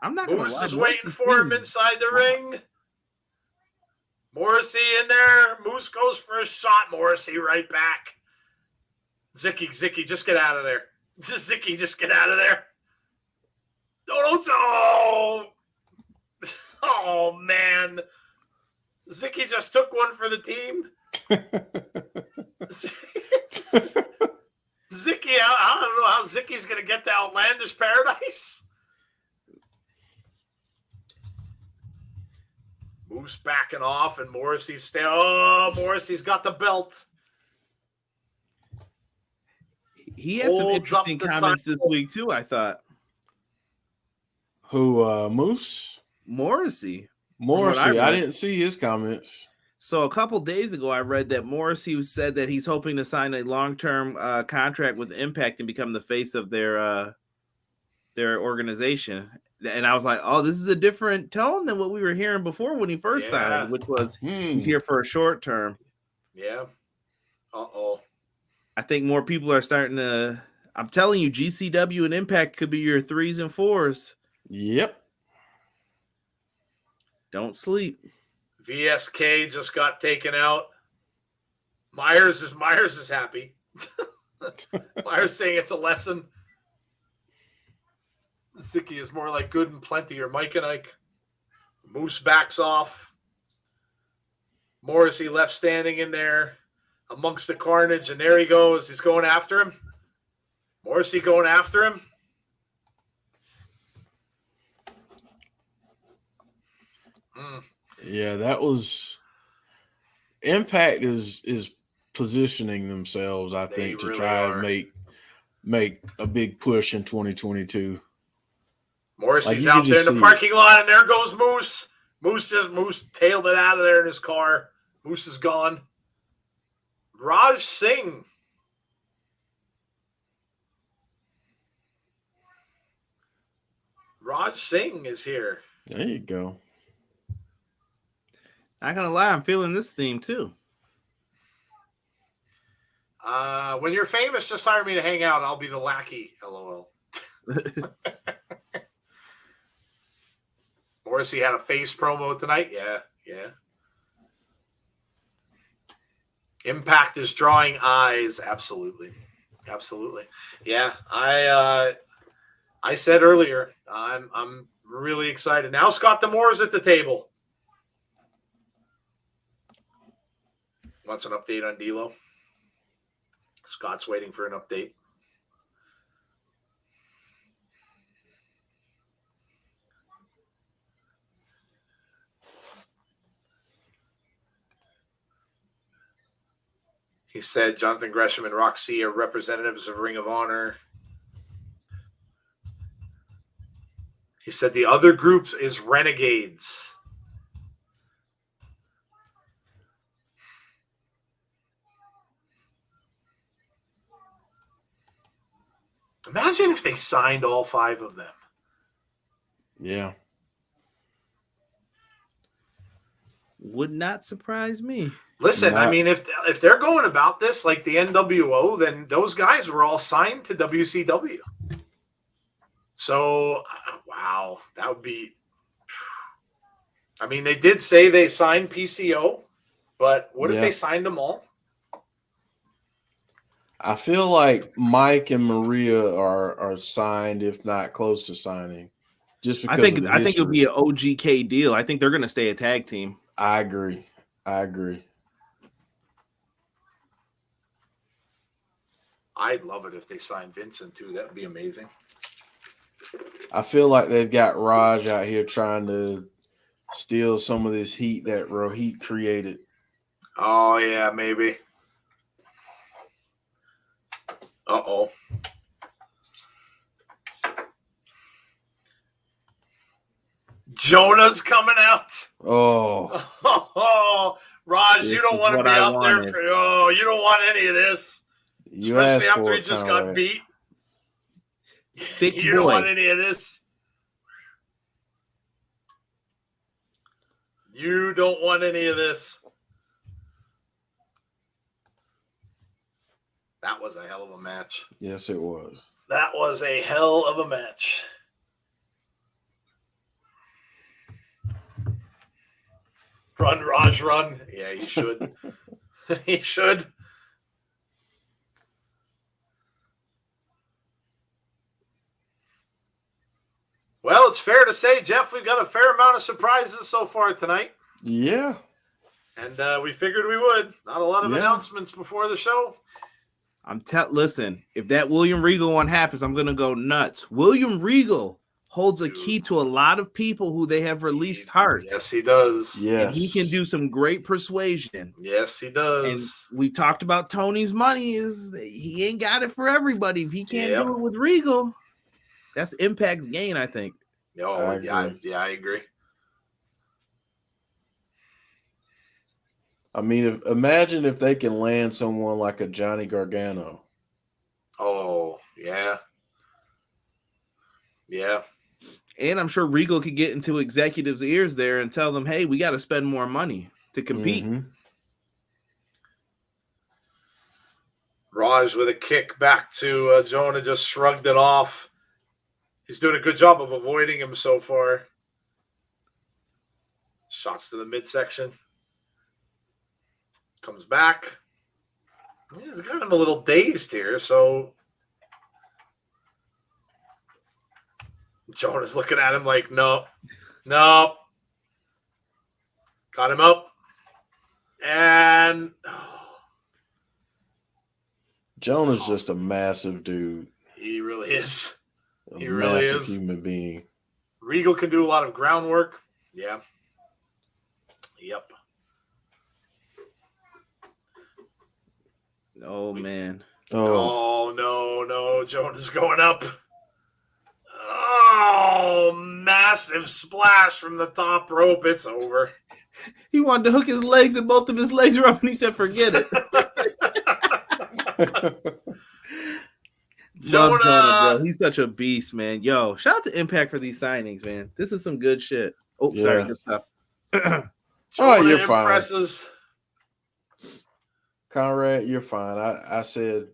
I'm not Moose is waiting for him inside the ring. Morrissey in there. Moose goes for a shot. Morrissey right back. Zicky, just get out of there. Zicky, just get out of there. Oh, man. Zicky just took one for the team. Zicky, I don't know how Zicky's going to get to Outlandish Paradise. Moose backing off, and Morrissey's still. Oh, Morrissey's got the belt. He had some interesting comments this week too, I thought. Who, Moose? Morrissey. I didn't see his comments. So a couple days ago, I read that Morrissey said that he's hoping to sign a long-term contract with Impact and become the face of their organization. And I was like, oh, this is a different tone than what we were hearing before when he first signed, which was he's here for a short term. Yeah. Uh-oh. I think more people are starting to. I'm telling you, GCW and Impact could be your 3s and 4s. Yep. Don't sleep. VSK just got taken out. Myers is happy. Myers saying it's a lesson. Zicky is more like Good and Plenty or Mike and Ike. Moose backs off. Morrissey left standing in there amongst the carnage, and there he goes. He's going after him. Morrissey going after him. Yeah, that was Impact is positioning themselves, I think, to try and make a big push in 2022. Morrissey's out there in the parking lot, and there goes Moose. Moose tailed it out of there in his car. Moose is gone. Raj Singh. Raj Singh is here. There you go. Not gonna lie, I'm feeling this theme too. When you're famous, just hire me to hang out. I'll be the lackey. LOL. Morrissey had a face promo tonight. Yeah. Impact is drawing eyes. Absolutely. Yeah, I said earlier, I'm really excited. Now Scott D'Amore's at the table. Wants an update on D'Lo. Scott's waiting for an update. He said Jonathan Gresham and Rok-C are representatives of Ring of Honor. He said the other group is Renegades. Imagine if they signed all 5 of them. Yeah. Would not surprise me. Listen, I mean, if they're going about this like the NWO, then those guys were all signed to WCW. So, wow, that would be. I mean, they did say they signed PCO, but what if they signed them all? I feel like Mike and Maria are signed, if not close to signing. Just because I think it'll be an OGK deal. I think they're going to stay a tag team. I agree. I'd love it if they signed Vincent too. That would be amazing. I feel like they've got Raj out here trying to steal some of this heat that Rohit created. Oh, yeah, maybe. Uh-oh. Jonah's coming out. Oh, Raj, you don't want to be out there. You don't want any of this. Especially after he just got beat. You don't want any of this. You don't want any of this. That was a hell of a match. Yes, it was. That was a hell of a match. Run, Raj, run. Yeah, he should. He should. Well, it's fair to say, Jeff, we've got a fair amount of surprises so far tonight. Yeah. And we figured we would. Not a lot of announcements before the show. Listen, if that William Regal one happens, I'm going to go nuts. William Regal holds a key to a lot of people who they have released hearts. Yes, he does. Yes. And he can do some great persuasion. Yes, he does. And we talked about Tony's money. He ain't got it for everybody. If he can't do it with Regal, that's Impact's gain, I think. Oh, I agree. I mean, imagine if they can land someone like a Johnny Gargano. Oh, yeah. Yeah. And I'm sure Regal could get into executives' ears there and tell them, hey, we got to spend more money to compete. Mm-hmm. Raj with a kick back to Jonah, just shrugged it off. He's doing a good job of avoiding him so far. Shots to the midsection. Comes back. He's got him a little dazed here, so Jonah's looking at him like, no. Got him up. And Jonah's just a massive dude. He really is. He really is. Human being. Regal can do a lot of groundwork. Yeah. Yep. Oh, man. Oh, no. Jonah's going up. Oh, massive splash from the top rope. It's over. He wanted to hook his legs, and both of his legs are up, and he said, forget it. Love Deonna, Jonah. bro. He's such a beast, man. Yo, shout out to Impact for these signings, man. This is some good shit. Oh, sorry, Yeah. good stuff. Jonah you're fine. impresses. Conrad, you're fine. I said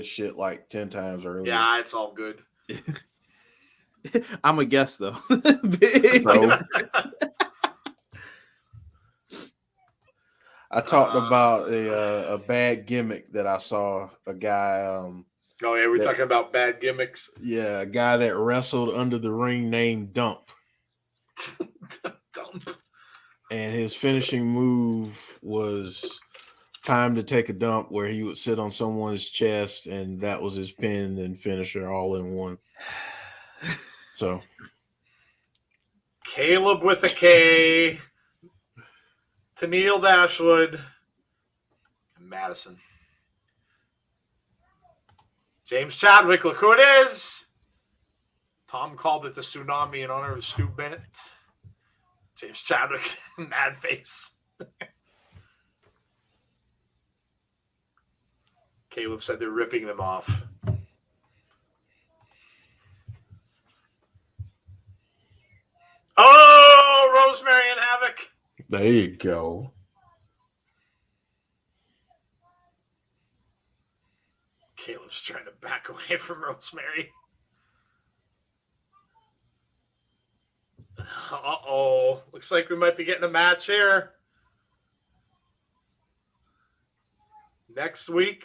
shit like 10 times earlier. Yeah, it's all good. I'm a guest though. So, I talked about a bad gimmick that I saw a guy. Oh yeah, we're talking about bad gimmicks. Yeah, a guy that wrestled under the ring named Dump. Dump. And his finishing move was time to take a dump, where he would sit on someone's chest, and that was his pin and finisher all in one. So, Caleb with a K. Tennille Dashwood. And Madison. James Chadwick, look who it is. Tom called it the tsunami in honor of Stu Bennett. James Chadwick, mad face. Caleb said they're ripping them off. Oh, Rosemary and Havoc. there you go. Caleb's trying to back away from Rosemary. Uh-oh. Looks like we might be getting a match here. Next week.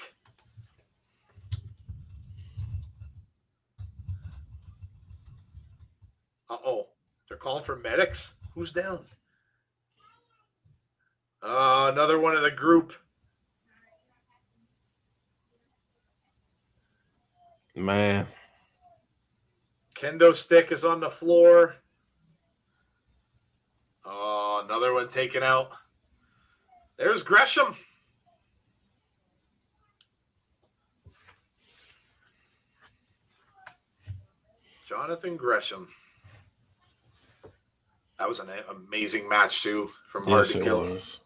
Uh-oh. They're calling for medics? Who's down? Another one of the group. Man. Kendo stick is on the floor. Oh, another one taken out. There's Gresham. Jonathan Gresham. That was an amazing match, too, from Hard to Kill. Was.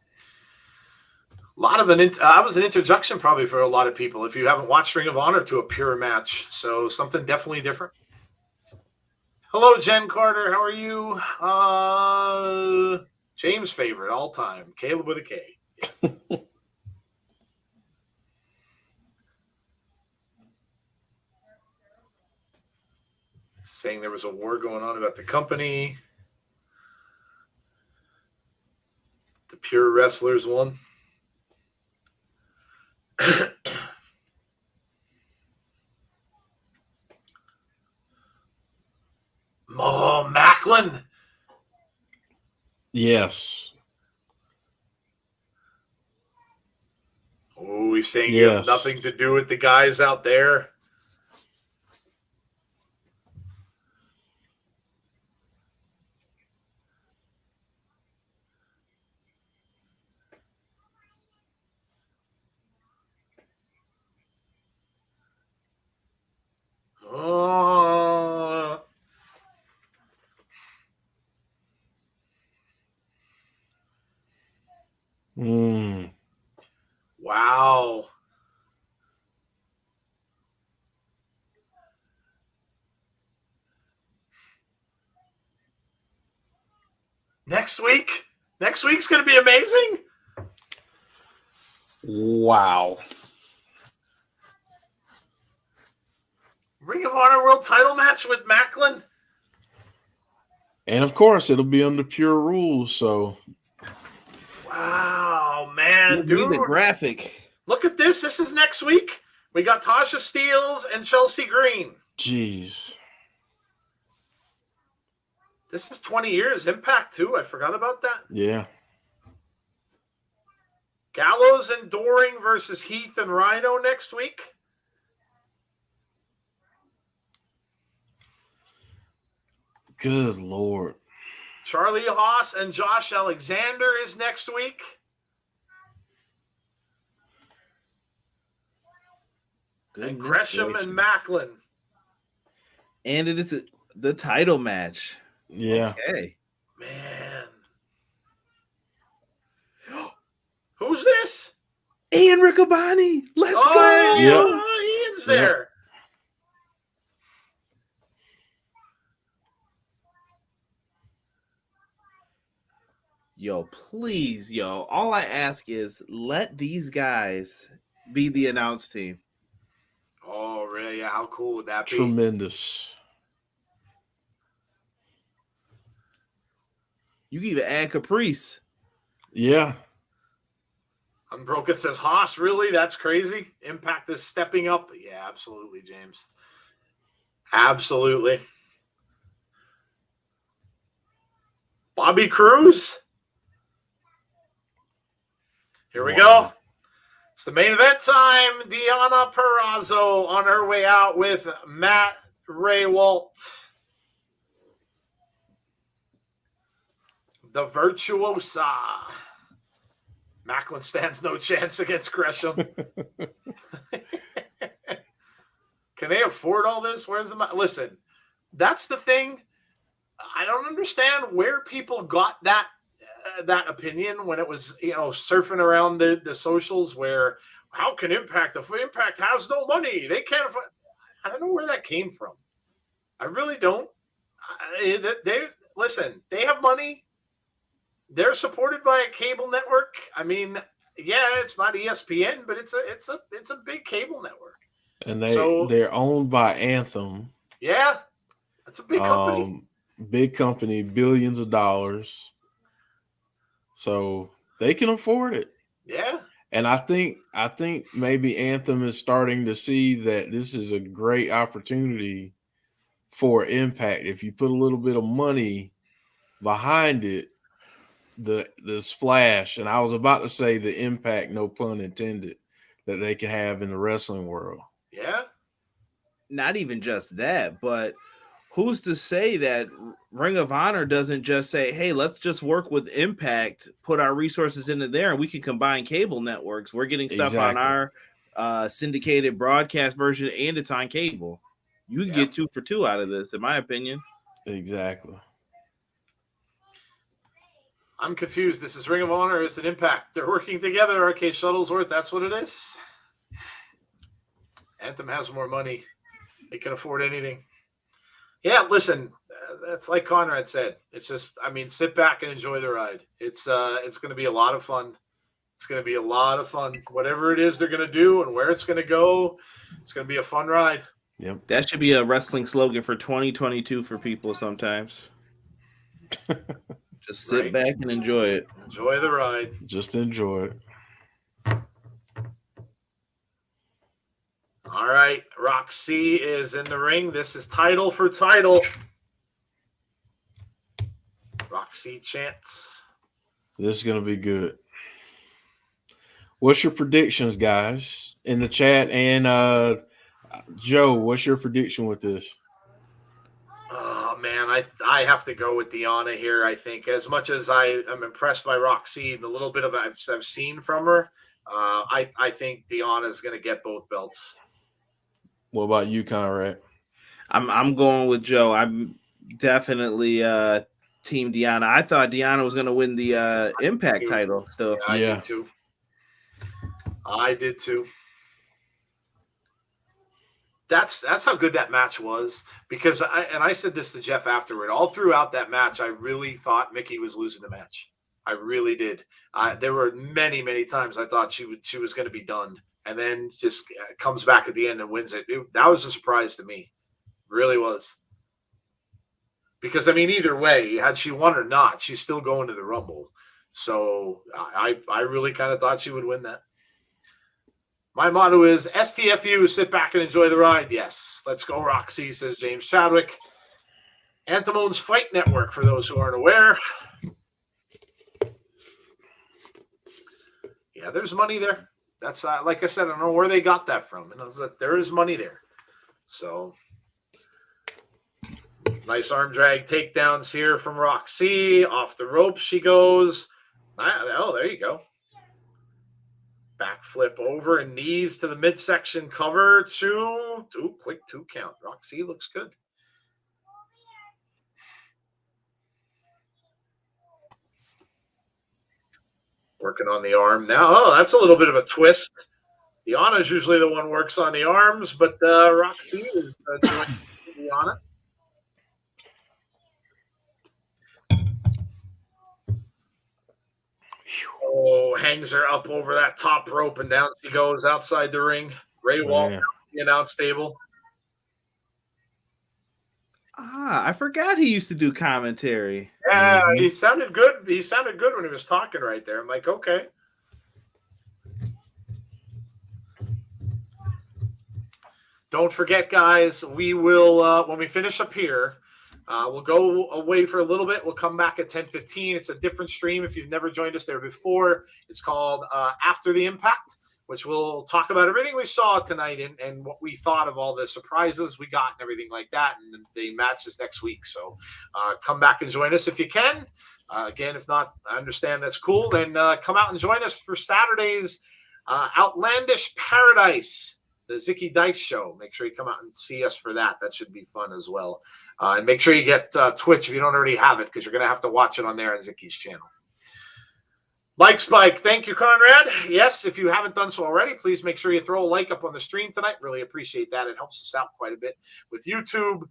A lot of that was an introduction probably for a lot of people if you haven't watched Ring of Honor to a pure match. So something definitely different. Hello, Jen Carter. How are you? James' favorite all time. Caleb with a K. Yes. Saying there was a war going on about the company. The pure wrestlers won. Oh, Macklin. Yes. Oh, he's saying you have nothing to do with the guys out there. Oh. Wow. Next week's going to be amazing. Wow. Ring of Honor World Title match with Macklin. And of course, it'll be under pure rules. So, wow, man, Dude, dude, the graphic. Look at this. This is next week. We got Tasha Steeles and Chelsea Green. jeez. This is 20 years Impact too. I forgot about that. Yeah. Gallows and Doring versus Heath and Rhino next week. Good Lord. Charlie Haas and Josh Alexander is next week. And Gresham and Macklin. And it is the title match. Yeah. Okay. Man. Who's this? Ian Riccoboni. Let's go. Yeah, Ian's there. Yo, please, yo. All I ask is let these guys be the announce team. Oh, really? Yeah, how cool would that be? Tremendous. You can even add Caprice. Yeah. Unbroken says, Haas, really? That's crazy. Impact is stepping up. Yeah, absolutely, James. Absolutely. Bobby Cruz. Here we go. It's the main event time. Deonna Purrazzo on her way out with Matt Rehwoldt. The Virtuosa. Macklin stands no chance against Gresham. Can they afford all this? Where's the listen? That's the thing. I don't understand where people got that opinion when it was surfing around the socials. Where how can Impact? If Impact has no money, they can't afford. I don't know where that came from. I really don't. They listen. They have money. They're supported by a cable network. I mean, yeah, it's not ESPN, but it's a big cable network. And they're owned by Anthem. Yeah, that's a big company. Big company, billions of dollars. So they can afford it. Yeah. And I think maybe Anthem is starting to see that this is a great opportunity for Impact. If you put a little bit of money behind it, the splash, and I was about to say the impact, no pun intended, that they can have in the wrestling world. Yeah. Not even just that, but who's to say that Ring of Honor doesn't just say, hey, let's just work with Impact, put our resources into there, and we can combine cable networks. We're getting stuff on our syndicated broadcast version, and it's on cable. You can get 2 for 2 out of this, in my opinion. Exactly. I'm confused. This is Ring of Honor. It's an Impact. They're working together. RK Shuttlesworth. That's what it is. Anthem has more money. They can afford anything. Yeah, listen. That's like Conrad said. It's just, I mean, sit back and enjoy the ride. It's going to be a lot of fun. It's going to be a lot of fun. Whatever it is they're going to do and where it's going to go, it's going to be a fun ride. Yep. That should be a wrestling slogan for 2022 for people sometimes. Just sit back and enjoy it. Enjoy the ride. Just enjoy it. All right. Rok-C is in the ring. This is title for title. Rok-C chants. This is going to be good. What's your predictions, guys, in the chat? And Joe, what's your prediction with this? Oh, man, I have to go with Deonna here, I think. As much as I am impressed by Rok-C and the little bit of I've seen from her, I think Deonna is going to get both belts. What about you, Conrad? I'm going with Joe. I'm definitely Team Deonna. I thought Deonna was going to win the Impact title still. Yeah, I did too. That's how good that match was, because I said this to Jeff afterward. All throughout that match, I really thought Mickie was losing the match. I really did. There were many times I thought she was going to be done, and then just comes back at the end and wins it. That was a surprise to me, really was. Because I mean, either way, had she won or not, she's still going to the Rumble. So I really kind of thought she would win that. My motto is STFU, sit back and enjoy the ride. Yes, let's go Rok-C, says James Chadwick. Anthem owns Fight Network, for those who aren't aware. Yeah, there's money there. That's like I said, I don't know where they got that from. And I was like, there is money there. So nice arm drag takedowns here from Rok-C. Off the ropes she goes. Oh, there you go. Backflip over and knees to the midsection cover. Quick 2 count. Rok-C looks good. Working on the arm now. Oh, that's a little bit of a twist. Deonna's usually the one who works on the arms, but Rok-C is doing Deonna. hangs her up over that top rope, and down she goes outside the ring. Rehwoldt, the announce table. I forgot he used to do commentary. Yeah, he sounded good. He sounded good when he was talking right there. I'm like, okay. Don't forget, guys, we will, when we finish up here, we'll go away for a little bit. We'll come back at 10:15. It's a different stream if you've never joined us there before. It's called After the Impact, which we'll talk about everything we saw tonight and what we thought of all the surprises we got and everything like that. And the match is next week. So come back and join us if you can. Again, if not, I understand that's cool. Then come out and join us for Saturday's Outlandish Paradise, the Zicky Dice Show. Make sure you come out and see us for that. That should be fun as well. And make sure you get Twitch if you don't already have it, because you're going to have to watch it on there on Zicky's channel. Like Spike, thank you, Conrad. Yes, if you haven't done so already, please make sure you throw a like up on the stream tonight. Really appreciate that. It helps us out quite a bit with YouTube.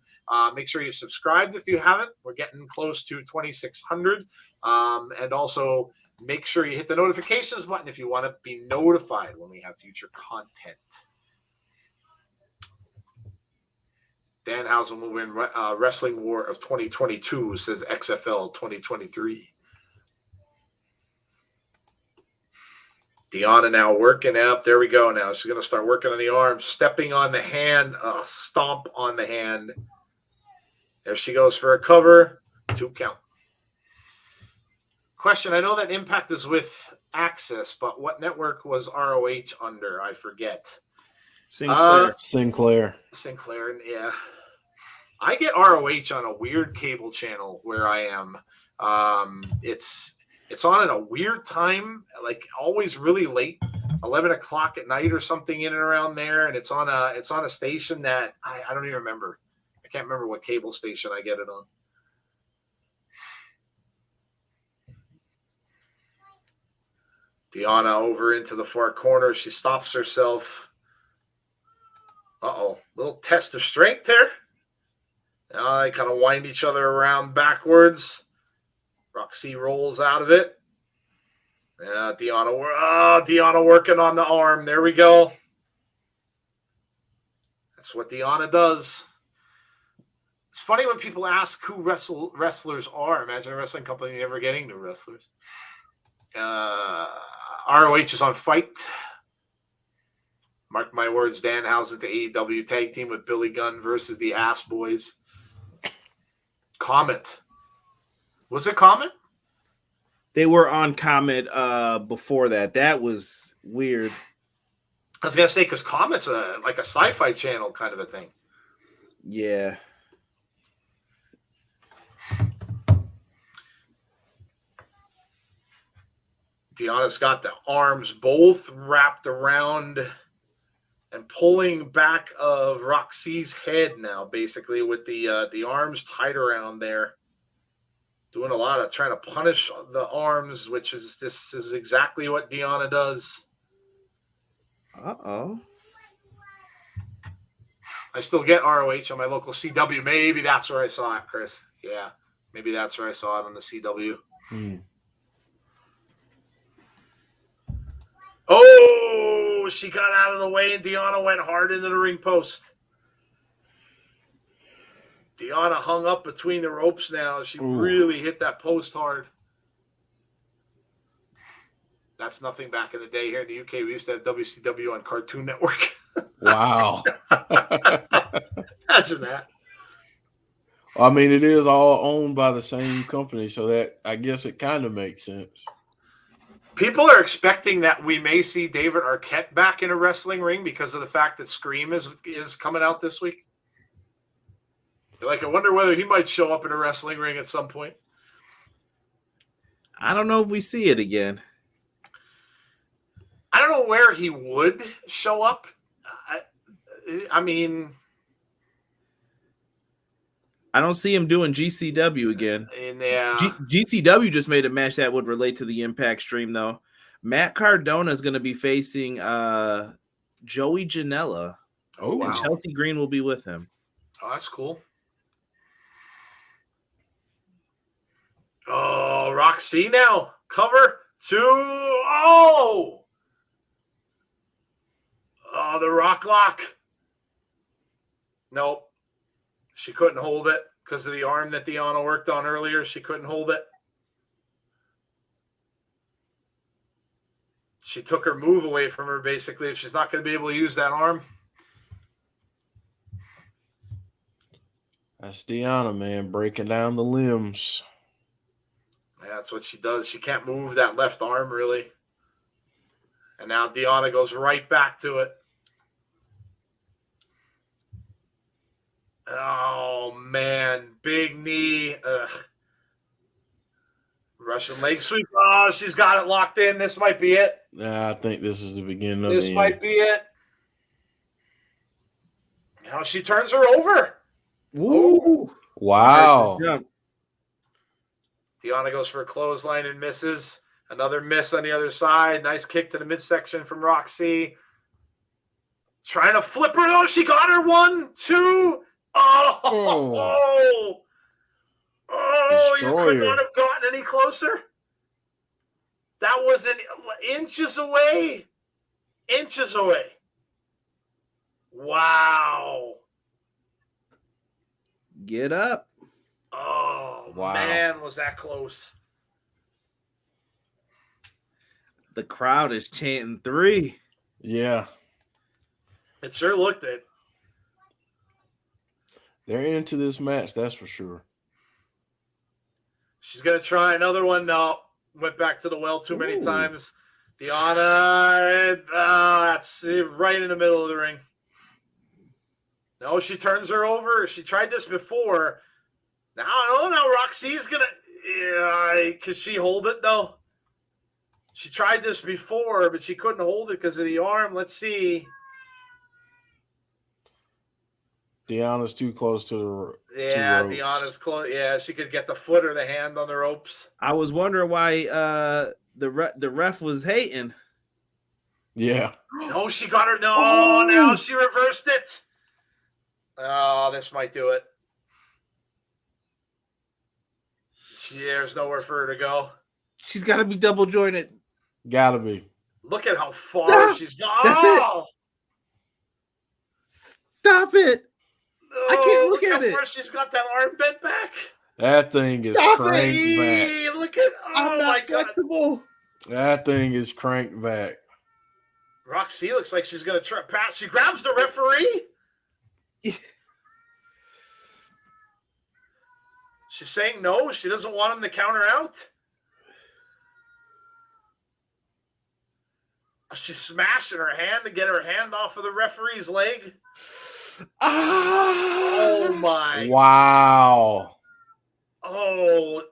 Make sure you subscribed if you haven't. We're getting close to 2,600. And also make sure you hit the notifications button if you want to be notified when we have future content. Danhausen will win Wrestling War of 2022, says XFL 2023. Deonna now working up. There we go now. She's going to start working on the arm, stepping on the hand, stomp on the hand. There she goes for a cover. 2 count. Question, I know that Impact is with Access, but what network was ROH under? I forget. Sinclair, yeah. I get ROH on a weird cable channel where I am. It's on at a weird time, like always really late, 11 o'clock at night or something in and around there. And it's on a station that I don't even remember. I can't remember what cable station I get it on. Deonna over into the far corner. She stops herself. Uh-oh. Little test of strength there. They kind of wind each other around backwards. Rok-C rolls out of it. Deonna working on the arm. There we go. That's what Deonna does. It's funny when people ask who wrestlers are. Imagine a wrestling company never getting new wrestlers. ROH is on Fight. Mark my words, Danhausen to AEW tag team with Billy Gunn versus the Ass Boys. Comet. Was it Comet? They were on Comet before that. That was weird. I was going to say, because Comet's like a sci-fi channel kind of a thing. Yeah. Deonna's got the arms both wrapped around and pulling back of Rok-C's head now, basically, with the arms tied around there. Doing a lot of trying to punish the arms, this is exactly what Deonna does. Uh-oh. I still get ROH on my local CW. Maybe that's where I saw it, Chris. Yeah, maybe that's where I saw it on the CW. Oh, she got out of the way, and Deonna went hard into the ring post. Deonna hung up between the ropes now. She really hit that post hard. That's nothing back in the day here in the UK. We used to have WCW on Cartoon Network. Wow. Imagine that. I mean, it is all owned by the same company, so that I guess it kind of makes sense. People are expecting that we may see David Arquette back in a wrestling ring because of the fact that Scream is coming out this week. Like, I wonder whether he might show up in a wrestling ring at some point. I don't know if we see it again. I don't know where he would show up. I mean, I don't see him doing GCW again. GCW just made a match that would relate to the Impact stream, though. Matt Cardona is going to be facing Joey Janela. Oh, wow. And Chelsea Green will be with him. Oh, that's cool. Oh, Rok-C now. Cover. 2. Oh, the rock lock. Nope. She couldn't hold it because of the arm that Deonna worked on earlier. She couldn't hold it. She took her move away from her, basically, if she's not going to be able to use that arm. That's Deonna, man, breaking down the limbs. Yeah, that's what she does. She can't move that left arm, really. And now Deonna goes right back to it. Oh, man. Big knee. Ugh. Russian leg sweep. Oh, she's got it locked in. This might be it. I think this is the beginning of This the might end. be it. Now she turns her over. Ooh. Wow. Jump. Deonna goes for a clothesline and misses. Another miss on the other side. Nice kick to the midsection from Rok-C. Trying to flip her. Oh, she got her. 1, 2. Oh. Oh, you could Destroyer. not have gotten any closer. That was inches away. Inches away. Wow. Get up. Oh, Wow. man, was that close. The crowd is chanting 3. Yeah. It sure looked it. They're into this match, that's for sure. She's going to try another one. No, went back to the well too many Ooh. times. Deonna, that's right in the middle of the ring. No, she turns her over. She tried this before. Now Rok-C's going to, could she hold it though? She tried this before, but she couldn't hold it because of the arm. Let's see. Deonna's too close to the Yeah, ropes. Deonna's close. Yeah, she could get the foot or the hand on the ropes. I was wondering why the ref was hating. Yeah. No, she got her. No, Oh. now she reversed it. Oh, this might do it. There's nowhere for her to go. She's got to be double jointed. Gotta be. Look at how far she's gone. That's it. Stop it. I can't look at how it. far she's got that arm bent back. That thing is Stop cranked back. Hey, look at, I'm my not God. flexible. That thing is cranked back. Rok-C looks like she's going to try pass. She grabs the referee. She's saying no. She doesn't want him to counter out. She's smashing her hand to get her hand off of the referee's leg. Oh, my. Wow. Oh.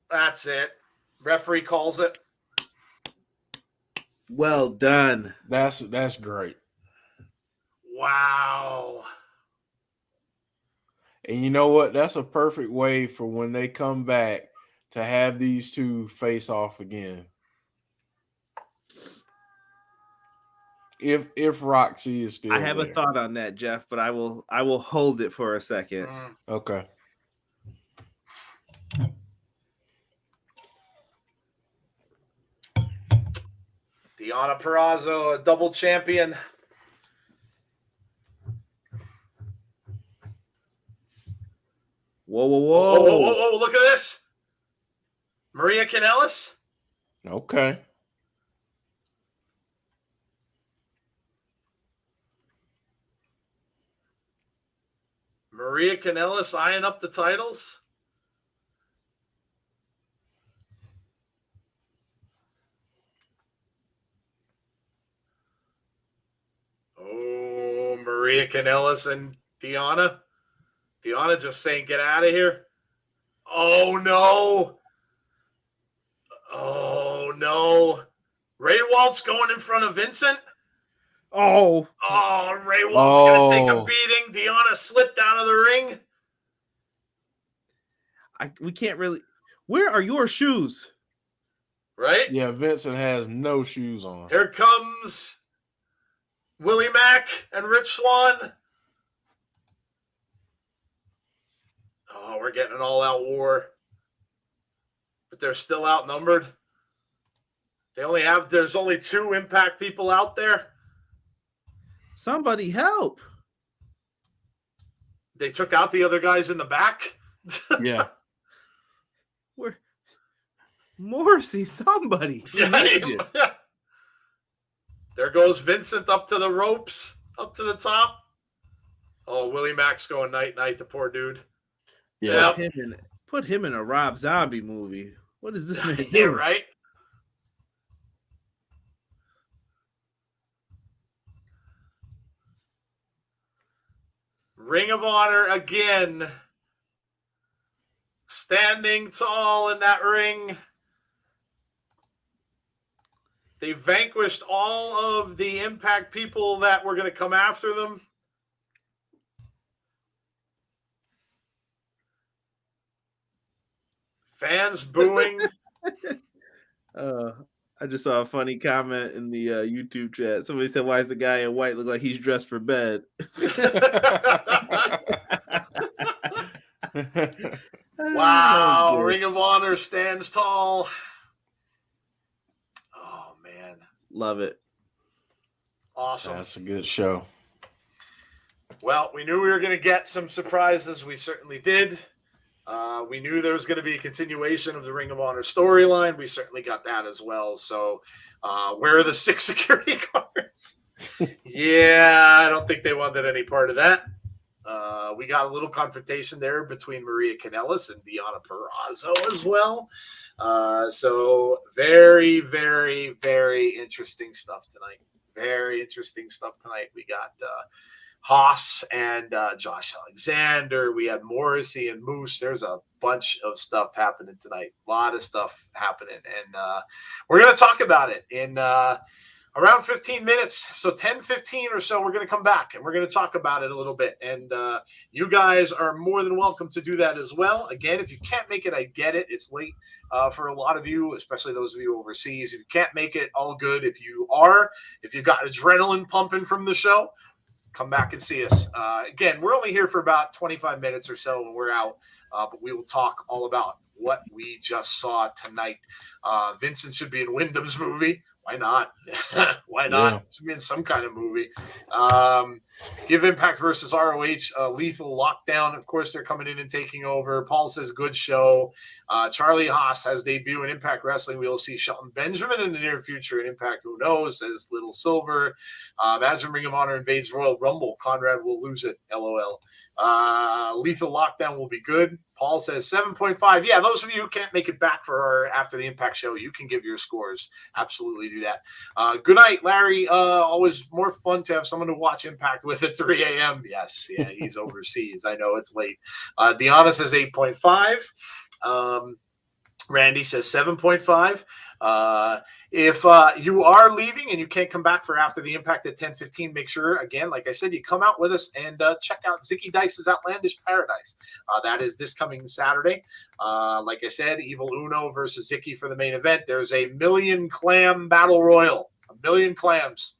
That's it. Referee calls it. Well done. That's great. Wow. And you know what? That's a perfect way for when they come back to have these two face off again. If Rok-C is still I have there. a thought on that, Jeff, but I will hold it for a second. Okay. Deonna Purrazzo, a double champion. Whoa. Whoa, look at this. Maria Kanellis. Okay. Maria Kanellis eyeing up the titles. Oh, Maria Kanellis and Deonna. Deonna just saying, get out of here. Oh, no. Oh, no. Rehwoldt's going in front of Vincent. Oh. Oh, Rehwolt's going to take a beating. Deonna slipped out of the ring. We can't really. Where are your shoes? Right? Yeah, Vincent has no shoes on. Here comes Willie Mack and Rich Swann. Oh, we're getting an all-out war but they're still outnumbered. There's only 2 Impact people out there. Somebody help. They took out the other guys in the back. Yeah. Where Morrissey, somebody. Yeah. There goes Vincent up to the ropes, up to the top. Oh, Willie Mack's going night-night, the poor dude. Yeah. Put him in a Rob Zombie movie. What is this man doing? Yeah, right? Ring of Honor again. Standing tall in that ring. They vanquished all of the Impact people that were going to come after them. Fans booing. I just saw a funny comment in the YouTube chat. Somebody said, "Why is the guy in white look like he's dressed for bed?" Wow, Ring of Honor stands tall. Oh, man. Love it. Awesome. That's a good show. Well, we knew we were going to get some surprises. We certainly did. We knew there was going to be a continuation of the Ring of Honor storyline. We certainly got that as well. So where are the 6 security guards? Yeah, I don't think they wanted any part of that. We got a little confrontation there between Maria Kanellis and Deonna Purrazzo as well. So very, very, very interesting stuff tonight. Very interesting stuff tonight. We got Haas and Josh Alexander. We had Morrissey and Moose. There's a bunch of stuff happening tonight. A lot of stuff happening. And we're going to talk about it in around 15 minutes. So 10:15 or so, we're going to come back and we're going to talk about it a little bit. And you guys are more than welcome to do that as well. Again, if you can't make it, I get it. It's late for a lot of you, especially those of you overseas. If you can't make it, all good. If you've got adrenaline pumping from the show, come back and see us. Again, we're only here for about 25 minutes or so and we're out. But we will talk all about what we just saw tonight. Vincent should be in Wyndham's movie. Why not? Why not? Yeah. Should be in some kind of movie. Give Impact versus ROH a lethal lockdown. Of course, they're coming in and taking over. Paul says, good show. Charlie Haas has debut in Impact Wrestling. We will see Shelton Benjamin in the near future in Impact. Who knows? Says Little Silver. Imagine Ring of Honor invades Royal Rumble. Conrad will lose it. LOL. Lethal lockdown will be good. Paul says 7.5. Yeah, those of you who can't make it back for our After the Impact show, you can give your scores. Absolutely do that. Good night, Larry. Always more fun to have someone to watch Impact with at 3 a.m. Yes, yeah, he's overseas. I know it's late. Deonna says 8.5. Randy says 7.5. If you are leaving and you can't come back for After the Impact at 10:15, make sure, again, like I said, you come out with us and check out Zicky Dice's Outlandish Paradise. That is this coming Saturday. Like I said, Evil Uno versus Zicky for the main event. There's a 1,000,000 clam battle royal. 1,000,000 clams.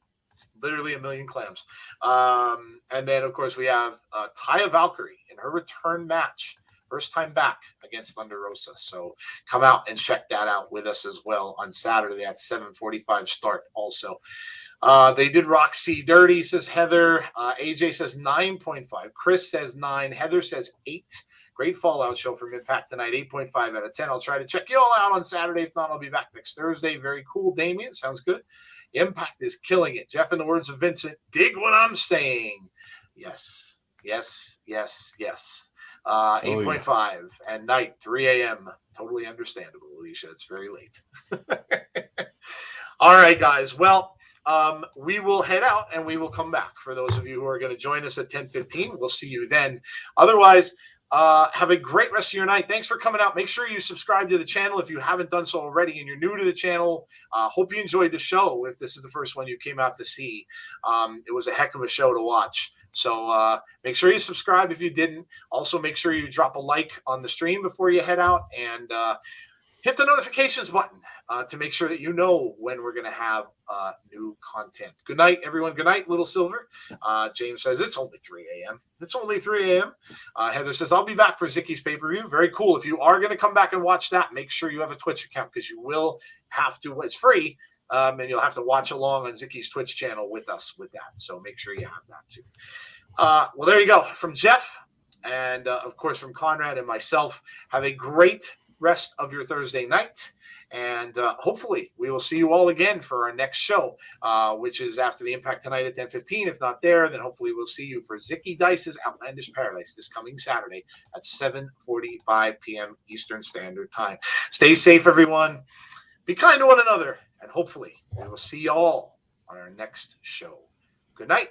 Literally 1,000,000 clams. And then, of course, we have Taya Valkyrie in her return match. First time back against Thunder Rosa. So come out and check that out with us as well on Saturday at 7:45 start also. They did Rok-C dirty, says Heather. AJ says 9.5. Chris says 9. Heather says 8. Great Fallout show from Impact tonight. 8.5 out of 10. I'll try to check you all out on Saturday. If not, I'll be back next Thursday. Very cool, Damien. Sounds good. Impact is killing it. Jeff, in the words of Vincent, dig what I'm saying. Yes, yes, yes, yes. 8.5 at night, 3 a.m. Totally understandable, Alicia. It's very late. All right, guys. Well, we will head out and we will come back. For those of you who are going to join us at 10:15, we'll see you then. Otherwise, have a great rest of your night. Thanks for coming out. Make sure you subscribe to the channel if you haven't done so already and you're new to the channel. Hope you enjoyed the show. If this is the first one you came out to see, it was a heck of a show to watch. So make sure you subscribe if you didn't. Also, make sure you drop a like on the stream before you head out and hit the notifications button to make sure that you know when we're going to have new content. Good night, everyone. Good night, Little Silver. James says it's only 3 a.m. It's only 3 a.m. Heather says, I'll be back for Zicky's pay-per-view. Very cool. If you are going to come back and watch that, make sure you have a Twitch account because you will have to. It's free, and you'll have to watch along on Zicky's Twitch channel with us with that. So make sure you have that too. Well, there you go. From Jeff and, of course, from Conrad and myself, have a great rest of your Thursday night. And hopefully we will see you all again for our next show, which is after the Impact tonight at 10:15. If not there, then hopefully we'll see you for Zicky Dice's Outlandish Paradise this coming Saturday at 7:45 p.m. Eastern Standard Time. Stay safe, everyone. Be kind to one another. And hopefully we will see you all on our next show. Good night.